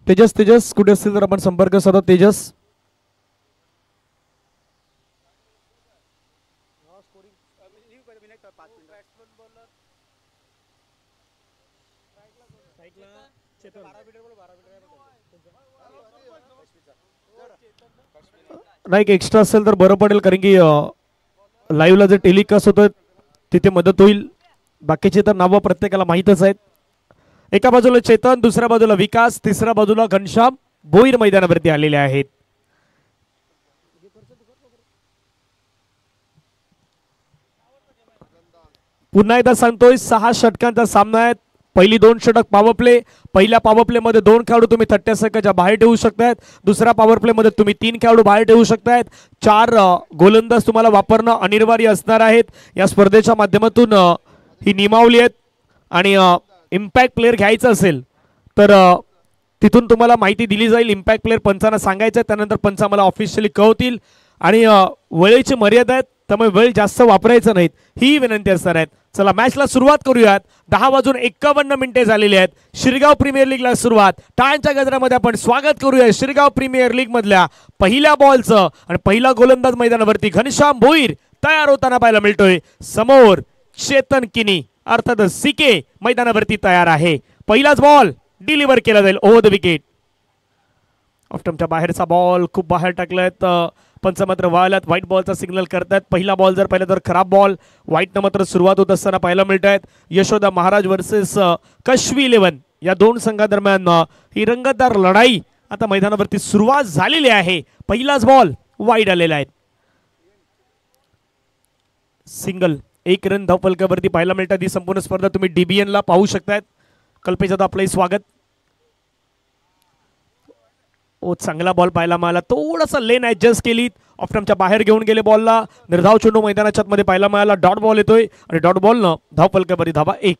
तेजस तेजस कुठे असतील तर आपण संपर्क साधा. तेजस नाही एक एक्स्ट्रा असेल तर बरं पडेल, कारण की लाईव्हला जे टेलिकास्ट होतं तिथे मदत होईल. बाकीचे तर नावं प्रत्येकाला माहीतच आहेत. एका बाजूला चेतन, दुसऱ्या बाजूला विकास, तिसऱ्या बाजूला घनश्याम भोईर मैदानावरती आलेले आहेत. पुन्हा एकदा सांगतोय 6 षटकांचा सामना आहे. पहिली 2 षटक पॉवर प्ले. पहिल्या पॉवर प्ले मध्ये 2 खेळाडू तुम्ही 30 सेकंदाच्या बाहेर ठेवू शकतायत. दुसऱ्या पॉवर प्ले मध्ये तुम्ही 3 खेळाडू बाहेर ठेवू शकतायत. 4 गोलंदाज तुम्हाला वापरणं अनिवार्य असणार आहेत. या स्पर्धेच्या माध्यमातून ही नियमावली आहेत आणि इम्पॅक्ट प्लेअर घ्यायचं असेल तर तिथून तुम्हाला माहिती दिली जाईल. इम्पॅक्ट प्लेअर पंचांना सांगायचं आहे, त्यानंतर पंच आम्हाला ऑफिशियली कळवतील. आणि वेळेची मर्यादा आहे, त्यामुळे वेळ जास्त वापरायचं नाहीत ही विनंती असणार आहेत. चला मॅचला सुरुवात करूयात. 10:51 झालेली आहेत. शिरगाव प्रीमियर लीगला सुरुवात. टाळ्यांच्या गजरामध्ये आपण स्वागत करूया शिरगाव प्रीमियर लीग मधल्या पहिल्या बॉलचं. आणि पहिला गोलंदाज मैदानावरती घनश्याम भोईर तयार होताना पाहायला मिळतोय. समोर चेतन किनी अर्थात सीके मैदानावरती तयार आहे. पहिलाच बॉल डिलिव्हर केला जाईल ओव्हर द विकेट. ऑफ्टमच्या बाहेरचा बॉल खूप बाहेर टाकलायत. पंच मात्र वाळल्यात, व्हाईट बॉलचा सिग्नल करतायत. पहिला बॉल जर पाहिला तर खराब बॉल. व्हाईटनं मात्र सुरुवात होत असताना पाहायला मिळत आहेत. यशोदा महाराज वर्सेस कश्वी 11 या दोन संघादरम्यान ही रंगतदार लढाई आता मैदानावरती सुरुवात झालेली आहे. पहिलाच बॉल वाईड आलेला आहे. सिंगल 1 रन धावफलकावरती पाहायला मिळतात. ही संपूर्ण स्पर्धा तुम्ही DBN ला पाहू शकतायत. कल्पेश आपलंही स्वागत. ओ चांगला बॉल पाहायला मिळाला. थोडासा लेन ऍडजस्ट केली. ऑफ्टमच्या बाहेर घेऊन गेले बॉलला. निर्धाव चेंडू मैदानाच्या मध्ये पाहायला मिळाला. डॉट बॉल येतोय आणि डॉट बॉलनं धावफलकावरती धावा 1.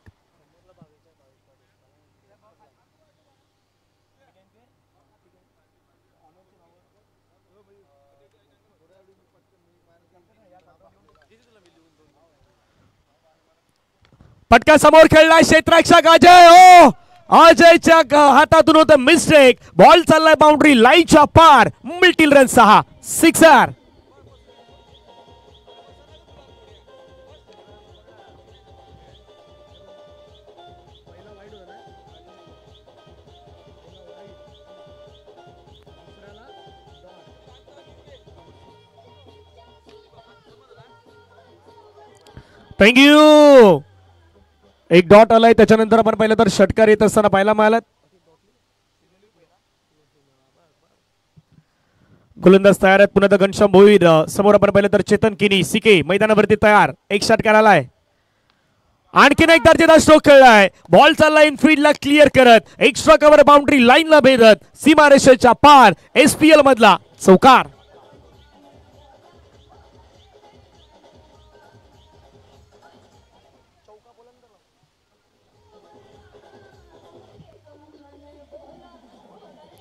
पटका समोर खेळलाय क्षेत्ररक्षक अजय. ओ अजयच्या हातातून होतं मिस्टेक. बॉल चाललाय बाउंड्री लाईनच्या पार. मिल्टिल रन 6 सिक्सर. थँक्यू. एक डॉट आलाय. त्याच्यानंतर आपण पाहिलं तर षटकार येत असताना पाहायला मिळाला. गोलंदाज तयार आहेत. पुन्हा घनश्याम भोईर. समोर आपण पाहिलं तर चेतन किनी सीके मैदानावरती तयार. एक षटकार आलाय. आणखीन एक दर्जेदार स्ट्रोक खेळलाय. बॉल चालला इनफिल्ड ला क्लिअर करत. एक्स्ट्रा कव्हर बाउंड्री लाईनला भेदत सीमारेषेच्या पार. SPL मधला चौकार.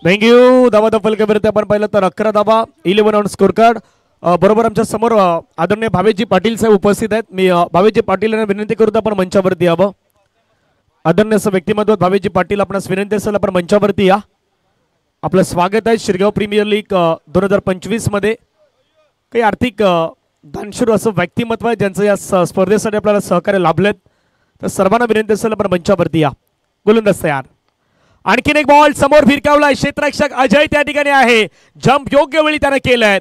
थँक्यू. धावा फलकावरती आपण पाहिलं तर 11 धावा 11 ऑन स्कोर कार्ड. बरोबर आमच्या समोर आदरणीय भावेशजी पाटील साहेब उपस्थित आहेत. मी भावेशजी पाटील यांना विनंती करतो आपण मंचावरती यावं. आदरणीय असं व्यक्तिमत्व भावेशजी पाटील आपणास विनंती असेल आपण मंचावरती या. आपलं स्वागत आहे शिरगाव प्रीमियर लीग 2025 मध्ये. काही आर्थिक दानशूर असं व्यक्तिमत्व आहे ज्यांचं या स्पर्धेसाठी आपल्याला सहकार्य लाभलेत. तर सर्वांना विनंती असेल आपण मंचावरती या. गोलंदाज तयार. आणखीन एक बॉल समोर भिरकावलाय. क्षेत्ररक्षक अजय त्या ठिकाणी आहे. जंप योग्य वेळी त्याने केलाय.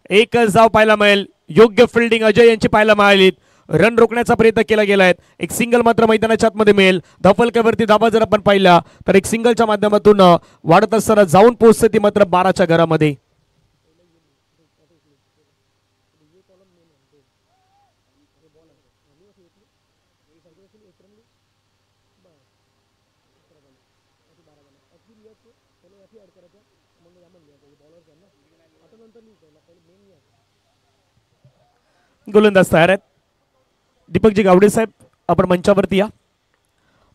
एकच धाव पाहायला मिळेल. योग्य फिल्डिंग अजय यांची पाहायला मिळाली. रन रोखण्याचा प्रयत्न केला गेलाय. एक सिंगल मात्र मैदानाच्या आतमध्ये मिळेल. धावफलकावरती धावा जर आपण पाहिला तर एक सिंगलच्या माध्यमातून वाढत असताना जाऊन पोहोचते ती मात्र 12च्या घरामध्ये. गोलंदाज तयार आहेत. दीपकजी गावडे साहेब आपण मंचावरती या.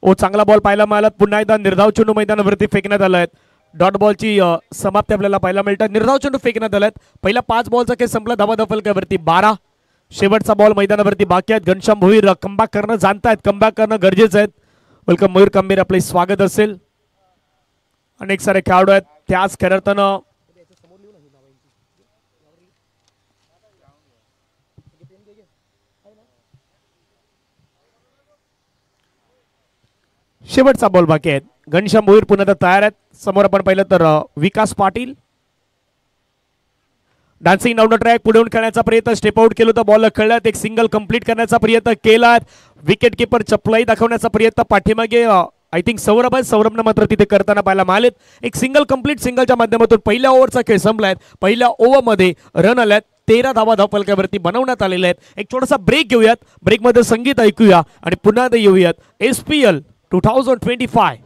ओ चांगला बॉल पाहायला मिळाला. पुन्हा एकदा निर्धाव चेंडू मैदानावरती फेकण्यात आलाय. डॉट बॉलची समाप्ती आपल्याला पाहायला मिळतात. निर्धाव चेंडू फेकण्यात आलाय. पहिला 5 बॉलचा खेळ संपला. धावा फलकावरती 12. शेवटचा बॉल मैदानावरती बाकी आहेत. घनश्याम भोईर कमबॅक करणं जाणतायत. कमबॅक करणं गरजेचं आहे. वेलकम मयूर कांबीर, आपले स्वागत असेल. अनेक सारे खेळाडू आहेत त्याच खेळताना शेवटचा बॉल बाकी आहेत. घनश्याम भोईर पुन्हा तयार आहेत. समोर आपण पाहिलं तर Vikas Patil dancing down the track पुढे येऊन खेळण्याचा प्रयत्न, स्टेप आउट केलं तर बॉल खेळल्यात. एक सिंगल कंप्लीट करण्याचा प्रयत्न केला. विकेट किपर चपलाई दाखवण्याचा प्रयत्न पाठीमागे आय थिंक सौरभनं मात्र तिथे करताना पाहायला मिळालेत. एक सिंगल कंप्लीट सिंगलच्या माध्यमातून पहिल्या ओव्हरचा खेळ संपलाय. पहिल्या ओव्हरमध्ये रन आल्यात. 13 धावा धावफलकावरती बनवण्यात आलेल्या आहेत. एक छोटासा ब्रेक घेऊयात. ब्रेकमध्ये संगीत ऐकूया आणि पुन्हा येऊयात. SPL 2025.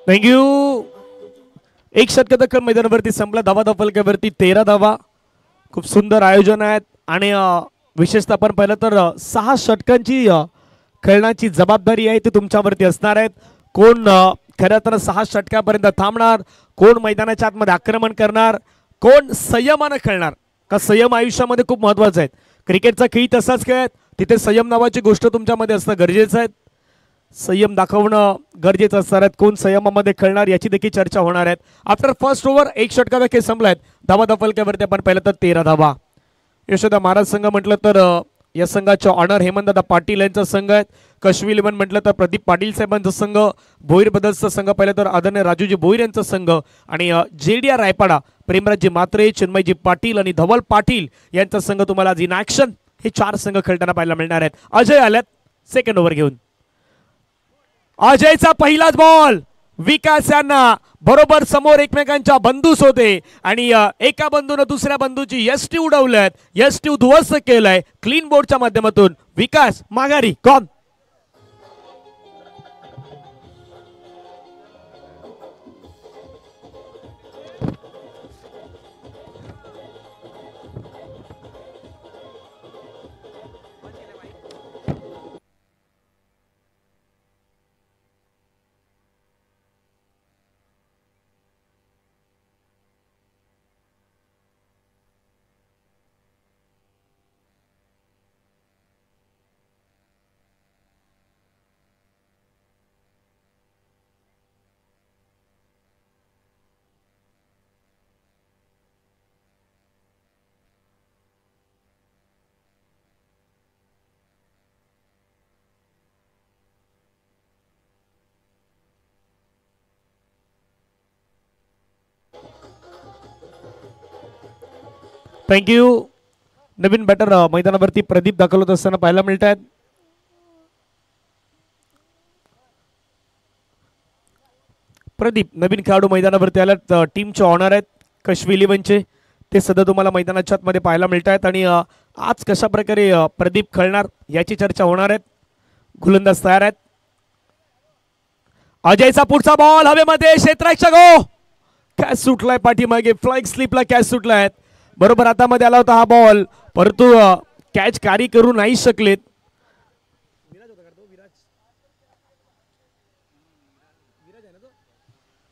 थँक्यू. एक षटक मैदानावरती संपला. धावा धावफलकावरती 13 धावा. खूप सुंदर आयोजन आहेत आणि विशेषतः आपण पाहिलं तर 6 षटकांची खेळण्याची जबाबदारी आहे ती तुमच्यावरती असणार आहेत. कोण खरं तर 6 षटकापर्यंत थांबणार, कोण मैदानाच्या आतमध्ये आक्रमण करणार, कोण संयमानं खेळणार. का संयम आयुष्यामध्ये खूप महत्वाचा आहे. क्रिकेटचा खेळ तसाच खेळ आहे. तिथे संयम नावाची गोष्ट तुमच्यामध्ये असणं गरजेचं आहे. संयम दाखवणं गरजेचं असणार आहे. कोण संयमामध्ये खेळणार याची देखील चर्चा होणार आहे. आफ्टर फर्स्ट ओव्हर एक षटकाचा खेळ संपलाय. धावा धावफलकावरती आपण पाहिलं तर 13 धावा. यशोदा महाराज संघ म्हटलं तर या संघाचे ऑनर हेमंतदादा पाटील यांचा संघ आहे. कश्मी 11 म्हटलं तर प्रदीप पाटील साहेबांचा संघ. भोईर ब्रदर्सचा संघ पाहिलं तर आदरणीय राजूजी भोईर यांचा संघ आणि JDR रायपाडा प्रेमराजजी म्हात्रे, चिन्मयजी पाटील आणि धवल पाटील यांचा संघ तुम्हाला आज इन ॲक्शन हे 4 संघ खेळताना पाहायला मिळणार आहेत. अजय आल्यात सेकंड ओव्हर घेऊन. अजयचा पहिलाच बॉल. विकास यांना बरोबर समोर एकमेकांच्या बंदूस होते आणि एका बंधून दुसऱ्या बंधूची यष्टी उडवल्यात. यष्टी उद्ध्वस्त केलाय क्लीन बोर्डच्या माध्यमातून. विकास माघारी कॉन. थँक्यू. नवीन बॅटर मैदानावरती प्रदीप दाखवत असताना पाहायला मिळत आहेत. प्रदीप नवीन खेळाडू मैदानावरती आल्यात. टीमचे ऑनर आहेत कश्मी 11चे. ते सध्या तुम्हाला मैदानाच्या आतमध्ये पाहायला मिळत आहेत आणि आज कशा प्रकारे प्रदीप खेळणार याची चर्चा होणार आहे. गोलंदाज तयार आहेत. अजयचा पुढचा बॉल हवेमध्ये क्षेत्ररक्षक गो. कॅच सुटलाय पाठीमागे. फ्लाइंग स्लिपला कॅच सुटलाय. बरोबर हातामध्ये आला होता हा बॉल परंतु कॅच कॅरी करू नाही शकलेत.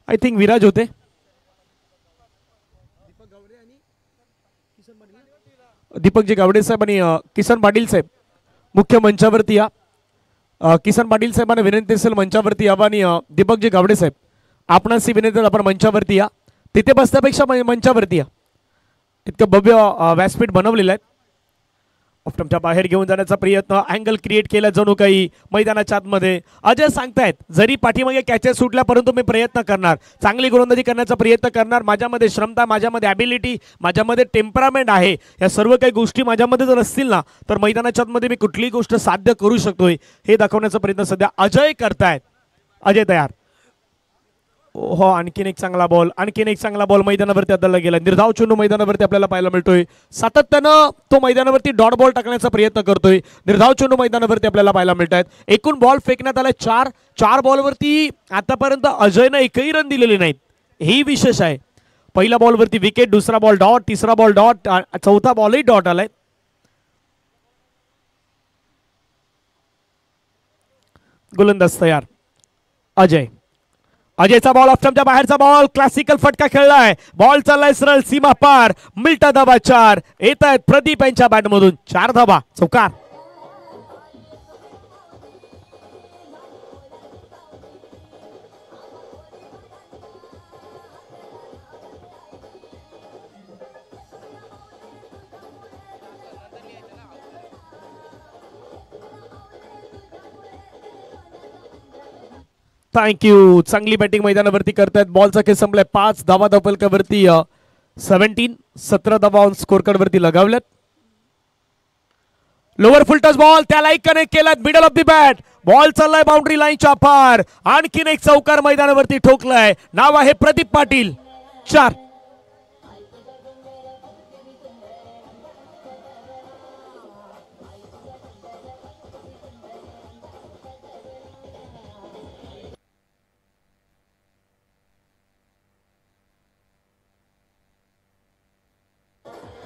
आय थिंक विराज होते. दीपकजी गावडे साहेब आणि किसन पाटील साहेब मुख्य मंचावरती या. किसन पाटील साहेबांना विनंती असेल मंचावरती यावं आणि दीपकजी गावडे साहेब आपणास विनंती आपण मंचावरती या. तिथे बसण्यापेक्षा मंचावरती या. इतकं भव्य व्यासपीठ बनवलेलं आहे. ऑफ्टमच्या बाहेर घेऊन जाण्याचा प्रयत्न, अँगल क्रिएट केला जणू काही मैदानाच्या आतमध्ये. अजय सांगतायत जरी पाठीमागे कॅचेस सुटल्या परंतु मी प्रयत्न करणार, चांगली गोलंदाजी करण्याचा प्रयत्न करणार. माझ्यामध्ये क्षमता, माझ्यामध्ये ॲबिलिटी, माझ्यामध्ये टेम्परामेंट आहे. या सर्व काही गोष्टी माझ्यामध्ये जर असतील ना तर मैदानाच्या आतमध्ये मी कुठलीही गोष्ट साध्य करू शकतोय हे दाखवण्याचा प्रयत्न सध्या अजय करतायत. अजय तयार. हो आणखीन एक चांगला बॉल, आणखीन एक चांगला बॉल मैदानावरती आदळला गेला. निर्धाव चेंडू मैदानावरती आपल्याला पाहायला मिळतोय. सातत्यानं तो मैदानावरती डॉट बॉल टाकण्याचा प्रयत्न करतोय. निर्धाव चेंडू मैदानावरती आपल्याला पाहायला मिळत आहेत. एकूण बॉल फेकण्यात आला 4 बॉलवरती आतापर्यंत अजयनं एकही रन दिलेले नाहीत. ही विशेष आहे. पहिला बॉल वरती विकेट, दुसरा बॉल डॉट, तिसरा बॉल डॉट, चौथा बॉलही डॉट आलाय. गोलंदाज तयार. अजयचा बॉल ऑफ स्टंपच्या बाहेरचा बॉल, क्लासिकल फटका खेळलाय. बॉल चाललाय सरळ सीमा पार. मिल्टा धाबा 4 येत आहेत प्रदीप यांच्या बॅटमधून. 4 धाबा, चौकार. थँक्यू. चांगली बॅटिंग मैदानावरती करतायत. बॉलचा खेळ संपलाय. 5 धावा धावफलकावरती 17 धावा ऑन स्कोर कार्ड वरती लगावल्यात. लोअर फुल टच बॉल, त्याला एक कनेक्ट केलात. Middle of the bat, ball चाललाय बाउंड्री लाईनच्या पार. आणखीन एक चौकार मैदानावरती ठोकलाय. नाव आहे Pradeep Patil. 4.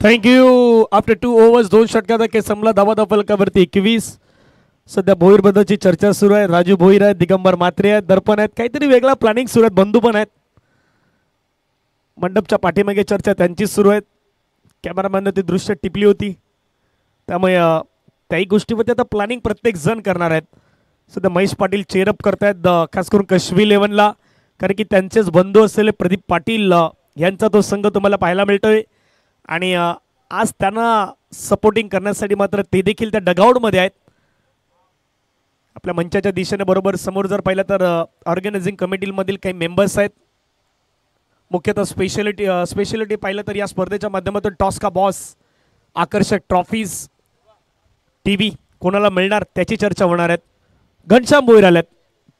Thank you. After 2 overs 2 षटकाचा खेळ संपला. धावा धावफलकावरती 21. सध्या भोईर बद्दलची चर्चा सुरू आहे. राजू भोईर आहेत, दिगंबर म्हात्रे आहेत, दर्पण आहेत. काहीतरी वेगळा प्लॅनिंग सुरू आहेत. बंधू पण आहेत. मंडपच्या पाठीमागे चर्चा त्यांचीच सुरू आहेत. कॅमेरामॅनने ती दृश्य टिपली होती, त्यामुळे त्याही गोष्टीवरती आता प्लॅनिंग प्रत्येक जण करणार आहेत. सध्या महेश पाटील चेअरअप करतायत, खास करून कश्मी 11ला, कारण की त्यांचेच बंधू असलेले प्रदीप पाटील यांचा तो संघ तुम्हाला पाहायला मिळतोय. आणि आज त्यांना सपोर्टिंग करण्यासाठी मात्र ते देखील त्या डगआउटमध्ये आहेत. आपल्या मंचाच्या दिशेने बरोबर समोर जर पाहिलं तर ऑर्गनायझिंग कमिटीमधील काही मेंबर्स आहेत. मुख्यतः स्पेशलिटी पाहिलं तर या स्पर्धेच्या माध्यमातून टॉस का बॉस, आकर्षक ट्रॉफीज, टीव्ही कोणाला मिळणार त्याची चर्चा होणार आहेत. घनश्याम भोईर आलेत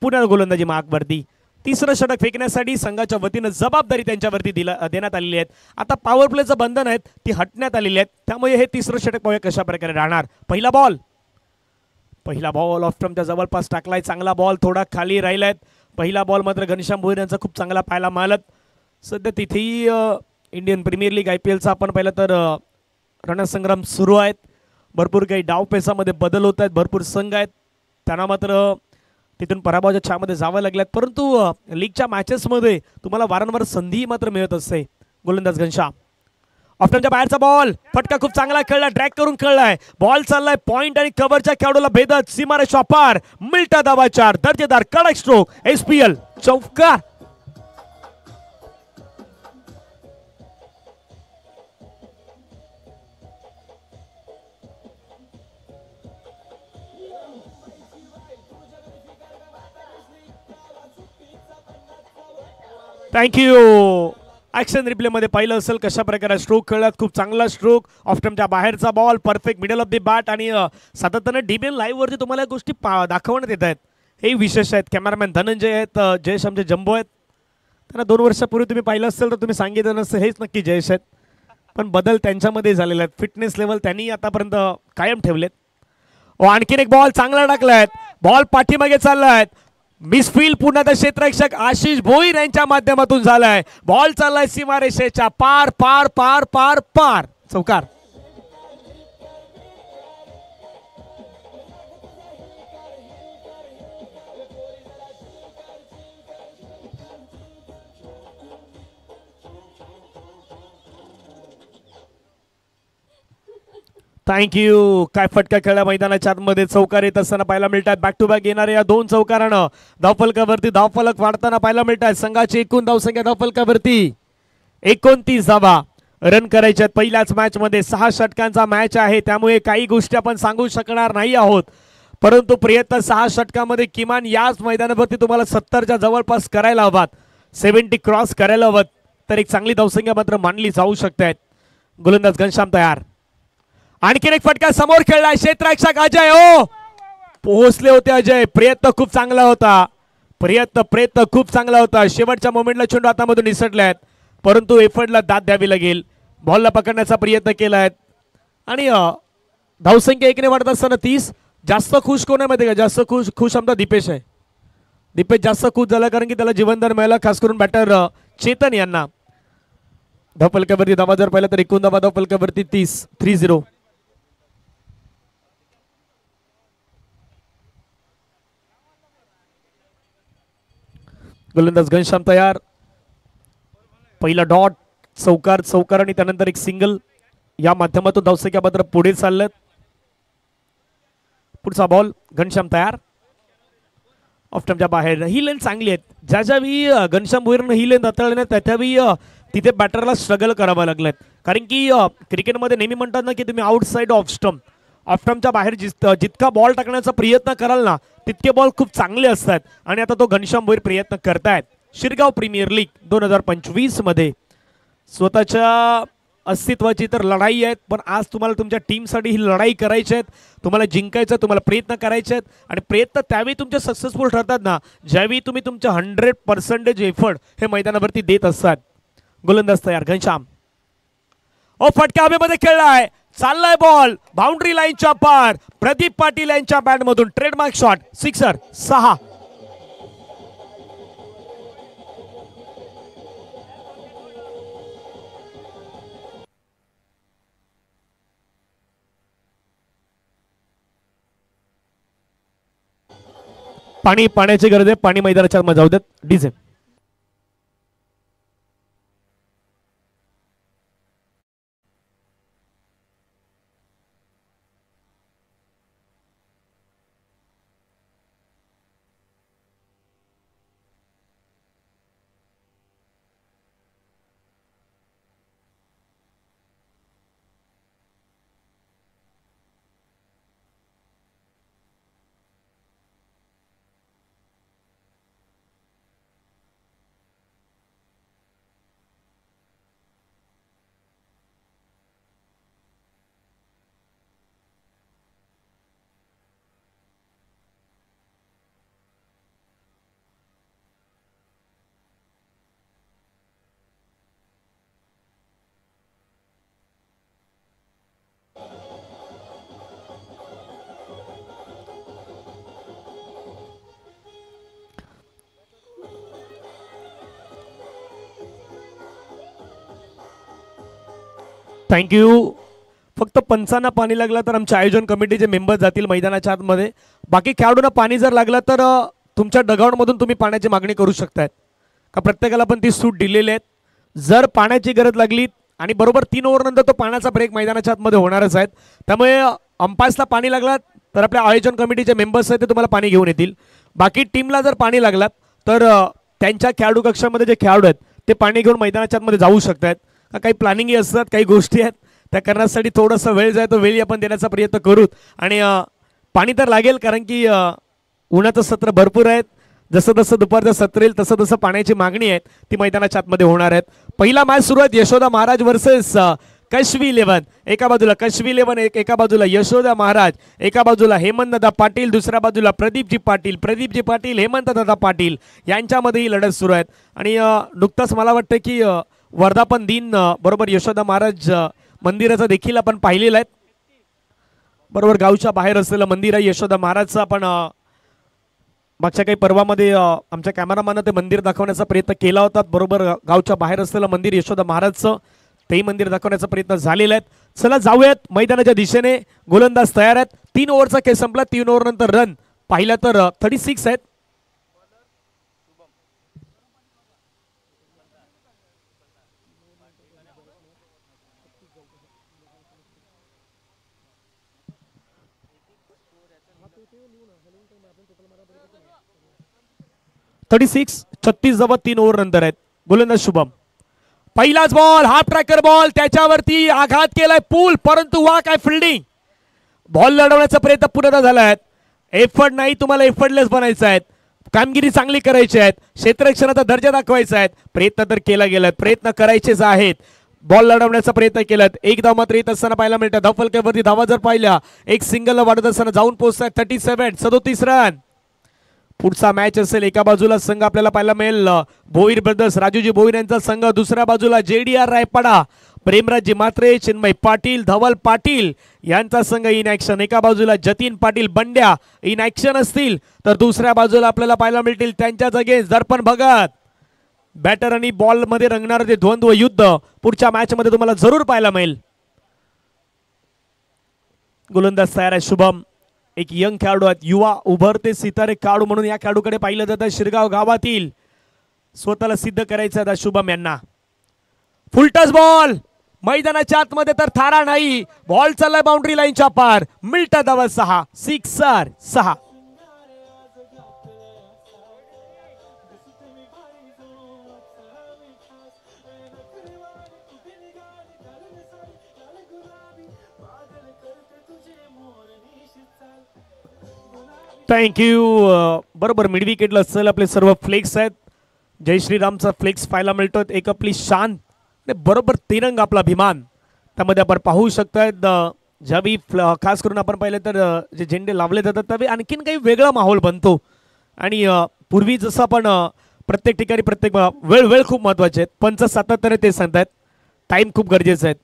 पुन्हा गोलंदाजी मार्कवरती. तिसरं षटक फेकण्यासाठी संघाच्या वतीनं जबाबदारी त्यांच्यावरती देण्यात आलेली आहे. आता पॉवर प्लेचं बंधन आहेत ती हटण्यात आलेली आहेत. त्यामुळे हे तिसरं षटक पाहूया कशा प्रकारे राहणार. पहिला बॉल ऑफ स्टंपच्या जवळपास टाकलाय. चांगला बॉल थोडा खाली राहिलाय. पहिला बॉल मात्र घनश्याम भोईर यांचा खूप चांगला पाहायला मिळाला. सध्या तिथेही इंडियन प्रीमियर लीग IPLचा आपण पाहिलं तर रणसंग्राम सुरू आहेत. भरपूर काही डावपेचामध्ये बदल होत आहेत. भरपूर संघ आहेत, त्यांना मात्र तिथून पराभवाच्या छामध्ये जावं लागल्यात. परंतु लीगच्या मॅचेसमध्ये तुम्हाला वारंवार संधी मात्र मिळत असते. गोलंदाज घनश्याम. ऑफ्टनच्या बाहेरचा बॉल, फटका खूप चांगला खेळला, ड्रॅग करून खेळलाय. बॉल चाललाय पॉइंट आणि कव्हरच्या खेळाडूला भेदत सीमारेषा पार. मिल्टा धाबा 4, दर्जेदार कडक स्ट्रोक. SPL चौकार. थँक्यू. ॲक्शन रिप्लेमध्ये पाहिलं असेल कशा प्रकारे स्ट्रोक खेळलात. खूप चांगला स्ट्रोक. ऑफ्टनच्या बाहेरचा ball, perfect middle of the bat. आणि सातत्याने DBN लाईव्हवरती तुम्हाला या गोष्टी दाखवण्यात येत आहेत. हे विशेष आहेत. कॅमेरामॅन धनंजय आहेत, जयेश आमचे जम्बो आहेत. त्यांना 2 वर्षापूर्वी तुम्ही पाहिलं असेल तर तुम्ही सांगितलं नसतं हेच नक्की जयेश आहेत. पण बदल त्यांच्यामध्ये झालेले आहेत. फिटनेस लेवल त्यांनी आतापर्यंत कायम ठेवलेत. आणखीन एक बॉल चांगला टाकलाय. बॉल पाठीमागे चाललाय. मिसफील्ड पुन्हा क्षेत्ररक्षक आशिष भोईर यांच्या माध्यमातून झालाय. बॉल चाललाय सीमारेषेच्या पार पार पार पार पार. चौकार. थँक्यू. काय फटका खेळला मैदानाच्या आतमध्ये. चौकार येत असताना पाहायला मिळतात. बॅक टू बॅक येणाऱ्या या 2 चौकारानं धावफलकावरती धावफलक वाढताना पाहायला मिळतात. संघाची एकूण धावसंख्या धावफलकावरती 29 धावा रन करायच्या आहेत. पहिल्याच मॅच मध्ये 6 षटकांचा मॅच आहे, त्यामुळे काही गोष्टी आपण सांगू शकणार नाही आहोत. परंतु प्रयत्न 6 षटकामध्ये किमान याच मैदानावरती तुम्हाला 70च्या जवळपास करायला हवात. 70 क्रॉस करायला हवत तर एक चांगली धावसंख्या मात्र मानली जाऊ शकते. गोलंदाज घनश्याम तयार. आणखीन एक फटका समोर खेळलाय. क्षेत्ररक्षक अजय पोहोचले होते. अजय प्रयत्न खूप चांगला होता. प्रयत्न खूप चांगला होता. शेवटच्या मोमेंटला चेंडू हातामधून निसटल्यात, परंतु एफर्टला दाद द्यावी लागेल. बॉलला पकडण्याचा प्रयत्न केलाय आणि धावसंख्या 1ने वाढत असताना 30. जास्त खुश कोण आहे माहिती का? जास्त खुश आमचा दीपेश आहे. दीपेश जास्त खुश झाला कारण की त्याला जीवनदान मिळाला, खास करून बॅटर चेतन यांना. धावफलकावरती धावा जर पाहिला तर एकूण धावा धावफलकावरती 30. गोलंदाज घनश्याम तयार. पहिला डॉट, चौकार आणि त्यानंतर एक सिंगल या माध्यमातून धावसंख्या मात्र पुढे चाललेत. पुढचा बॉल घनश्याम तयार. ऑफ स्टंपच्या बाहेर. ही लेन चांगली आहेत. ज्यावेळी घनश्याम भोईरनं ही लेन हाताळली त्यावेळी तिथे बॅटरला स्ट्रगल करावं लागलं. कारण की क्रिकेटमध्ये नेहमी म्हणतात ना की तुम्ही आउटसाइड ऑफ स्टंपच्या बाहेर जितका बॉल टाकण्याचा प्रयत्न कराल ना तितके बॉल खूप चांगले असतात. आणि आता तो घनश्याम भोईर प्रयत्न करतायत. शिरगाव प्रीमियर लीग 2025 मध्ये स्वतःच्या अस्तित्वाची तर लढाई आहेत, पण आज तुम्हाला तुमच्या टीमसाठी ही लढाई करायची आहे. तुम्हाला जिंकायचं, तुम्हाला प्रयत्न करायचे आहेत. आणि प्रयत्न त्यावेळी तुमचे सक्सेसफुल ठरतात ना ज्यावेळी तुम्ही तुमच्या 100% एफर्ट हे मैदानावरती देत असतात. गोलंदाज तयार घनश्याम. फटका हवेमध्ये खेळलाय. चाललाय बॉल बाउंड्री लाईनच्या पार. प्रदीप पाटील यांच्या बॅटमधून ट्रेडमार्क शॉट. सिक्सर. 6. पाण्याची गरज आहे. पाणी मैदानाच्या आत जाऊ देत. डीजे. थँक्यू. फक्त पंचांना पाणी लागलं तर आमच्या आयोजन कमिटीचे मेंबर जातील मैदानाच्या आतमध्ये. बाकी खेळाडूंना पाणी जर लागलं तर तुमच्या डगआउटमधून तुम्ही पाण्याची मागणी करू शकतायत का प्रत्येकाला पण ती सूट दिलेली आहेत. जर पाण्याची गरज लागली आणि बरोबर 3 ओव्हरनंतर तो पाण्याचा ब्रेक मैदानाच्या आतमध्ये होणारच आहेत. त्यामुळे अंपायर्सला पाणी लागलं तर आपल्या आयोजन कमिटीचे मेंबर्स आहेत ते तुम्हाला पाणी घेऊन येतील. बाकी टीमला जर पाणी लागलं तर त्यांच्या खेळाडू कक्षामध्ये जे खेळाडू आहेत ते पाणी घेऊन मैदानाच्या आतमध्ये जाऊ शकतात. काही प्लॅनिंगही असतात, काही गोष्टी आहेत त्या करण्यासाठी थोडासा वेळ जाय तो वेळी आपण देण्याचा प्रयत्न करू. आणि पाणी तर लागेल कारण की उन्हाचं सत्र भरपूर आहेत. जसं जसं दुपारचं सत्र येईल तसं तसं पाण्याची मागणी आहे ती मैदानाच्या आतमध्ये होणार आहेत. पहिला मॅच सुरू आहे यशोदा महाराज वर्सेस कशवी 11. एका बाजूला कशवी 11, एका बाजूला यशोदा महाराज, एका बाजूला हेमंतदादा पाटील, दुसऱ्या बाजूला प्रदीपजी पाटील हेमंतदादा पाटील यांच्यामध्ये ही लढत सुरू आहेत. आणि नुकताच मला वाटतं की वर्धापन दिन बरोबर यशोदा महाराज मंदिराचा देखील आपण पाहिलेला आहे. बरोबर गावच्या बाहेर असलेलं मंदिर आहे यशोदा महाराजचं. आपण मागच्या काही पर्वामध्ये आमच्या कॅमेरामॅनने ते मंदिर दाखवण्याचा प्रयत्न केला होता. बरोबर गावच्या बाहेर असलेलं मंदिर यशोदा महाराजचं तेही मंदिर दाखवण्याचा प्रयत्न झालेला आहे. चला जाऊयात मैदानाच्या दिशेने. गोलंदाज तयार आहेत. 3 ओव्हरचा खेळ संपला. 3 ओव्हर नंतर रन पाहिला तर 36 आहेत. $36 जवळ 3 ओव्हर नंतर आहेत. गोलंदाज शुभम. पहिलाच बॉल हाफ ट्रॅकर बॉल त्याच्यावरती आघात केलाय पूल, परंतु वा काय फिल्डिंग. बॉल लढवण्याचा प्रयत्न पूर्ण झाला आहे. एफर्ट नाही, तुम्हाला एफर्टलेस बनायचं आहे. कामगिरी चांगली करायची आहे. क्षेत्ररक्षणाचा दर्जा दाखवायचा आहे. प्रयत्न तर केला गेला, प्रयत्न करायचेच आहेत. बॉल लढवण्याचा प्रयत्न केलात. एक धाव मात्र येत असताना पाहायला मिळतात. धावफलकावरती धावा जर पाहिल्या एक सिंगल वाढत असताना जाऊन पोहोचतात 37 रन. पुढचा मॅच असेल. एका बाजूला संघ आपल्याला पाहायला मिळेल भोईर ब्रदर्स राजूजी भोईर यांचा संघ, दुसऱ्या बाजूला JDR रायपाडा प्रेमराजजी मात्रे, चिन्मय पाटील, धवल पाटील यांचा संघ इन ऍक्शन. एका बाजूला जतीन पाटील बंड्या इन ऍक्शन असतील तर दुसऱ्या बाजूला आपल्याला पाहायला मिळतील त्यांच्या जागेस दर्पण भगत बॅटर आणि बॉल मध्ये रंगणार ते द्वंद्व युद्ध पुढच्या मॅच मध्ये तुम्हाला जरूर पाहायला मिळेल. गोलंदाज तयार आहे शुभम. एक यंग खेळाडू आहेत, युवा उभरते सितारे खेळाडू म्हणून या खेळाडूकडे पाहिलं जातं. शिरगाव गावातील स्वतःला सिद्ध करायचं आहे शुभम यांना. फुलटस बॉल मैदानाच्या आतमध्ये तर थारा नाही. बॉल चाललाय बाउंड्री लाईनच्या पार. मिल्टा धावा 6, सिक्सर 6. थँक्यू. बरोबर मिड विकेटला असेल आपले सर्व फ्लेक्स आहेत. जय श्रीरामचा फ्लेक्स पाहायला मिळतो. एक आपली शान बरोबर तिरंग आपला अभिमान त्यामध्ये आपण पाहू शकताय. ज्यावेळी खास करून आपण पाहिलं तर जे झेंडे लावले जातात त्यावेळी आणखीन काही वेगळा माहोल बनतो. आणि पूर्वी जसं आपण प्रत्येक ठिकाणी प्रत्येक वेळ खूप महत्त्वाचे आहेत. पंच सातत्याने ते सांगतायत टाईम खूप गरजेचं आहे.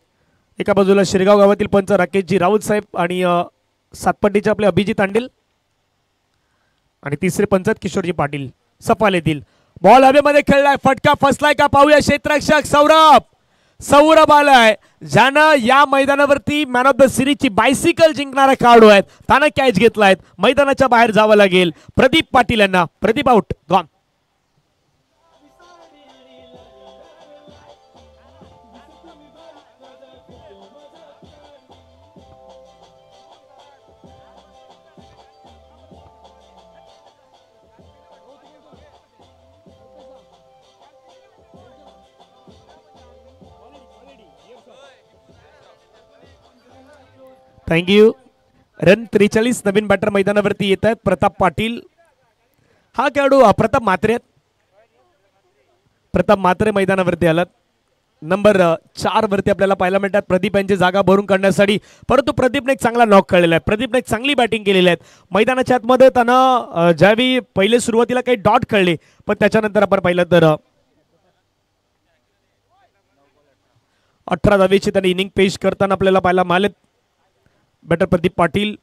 एका बाजूला शिरगाव गावातील पंच राकेशजी राऊत साहेब आणि सातपट्टीचे आपले अभिजित अंडेल आणि तिसरे पंच किशोरजी पाटील सफाल येतील. बॉल हवेमध्ये खेळलाय. फटका फसलाय का पाहूया. क्षेत्ररक्षक सौरभ आलाय. ज्यानं या मैदानावरती मॅन ऑफ द सिरीजची बायसिकल जिंकणारा खेळाडू आहेत. त्यानं कॅच घेतलाय. मैदानाच्या बाहेर जावं लागेल प्रदीप पाटील यांना. Pradeep out. Gone. Thank you. Run 43. नवीन बॅटर मैदानावरती येत आहेत. प्रताप पाटील हा खेळाडू प्रताप मात्रे मैदानावरती आलात. नंबर 4 वरती आपल्याला पाहायला मिळतात प्रदीप यांची जागा भरून काढण्यासाठी. परंतु प्रदीपने एक चांगला नॉक खेळलेला आहे. प्रदीपने एक चांगली बॅटिंग केलेली आहे. मैदानाच्या आतमध्ये त्यानं ज्यावेळी पहिले सुरुवातीला काही डॉट खेळले पण त्याच्यानंतर आपण पाहिलं तर 18 धावेची त्याने इनिंग पेश करताना आपल्याला पाहायला मिळाले. बॅटर प्रदीप पाटील.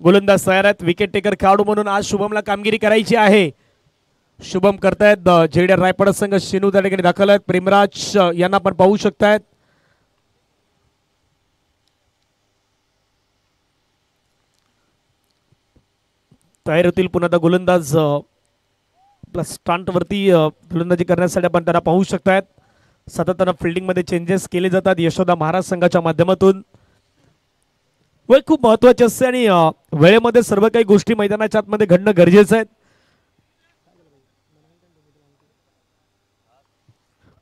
गोलंदाज तयार आहेत. विकेट टेकर खेळाडू म्हणून आज शुभमला कामगिरी करायची आहे. शुभम करतायत. जेडीआर रायपड संघ शिनू त्या ठिकाणी दाखल आहेत. प्रेमराज यांना आपण पाहू शकतायत. तयार होतील पुन्हा गोलंदाज स्टंट वरती गोलंदाजी करण्यासाठी आपण त्यांना पाहू शकतायत. सातत्यानं फिल्डिंग मध्ये चेंजेस केले जातात यशोदा महाराज संघाच्या माध्यमातून. वेळ खूप महत्वाची असते आणि वेळेमध्ये सर्व काही गोष्टी मैदानाच्या आतमध्ये घडणं गरजेचं आहे.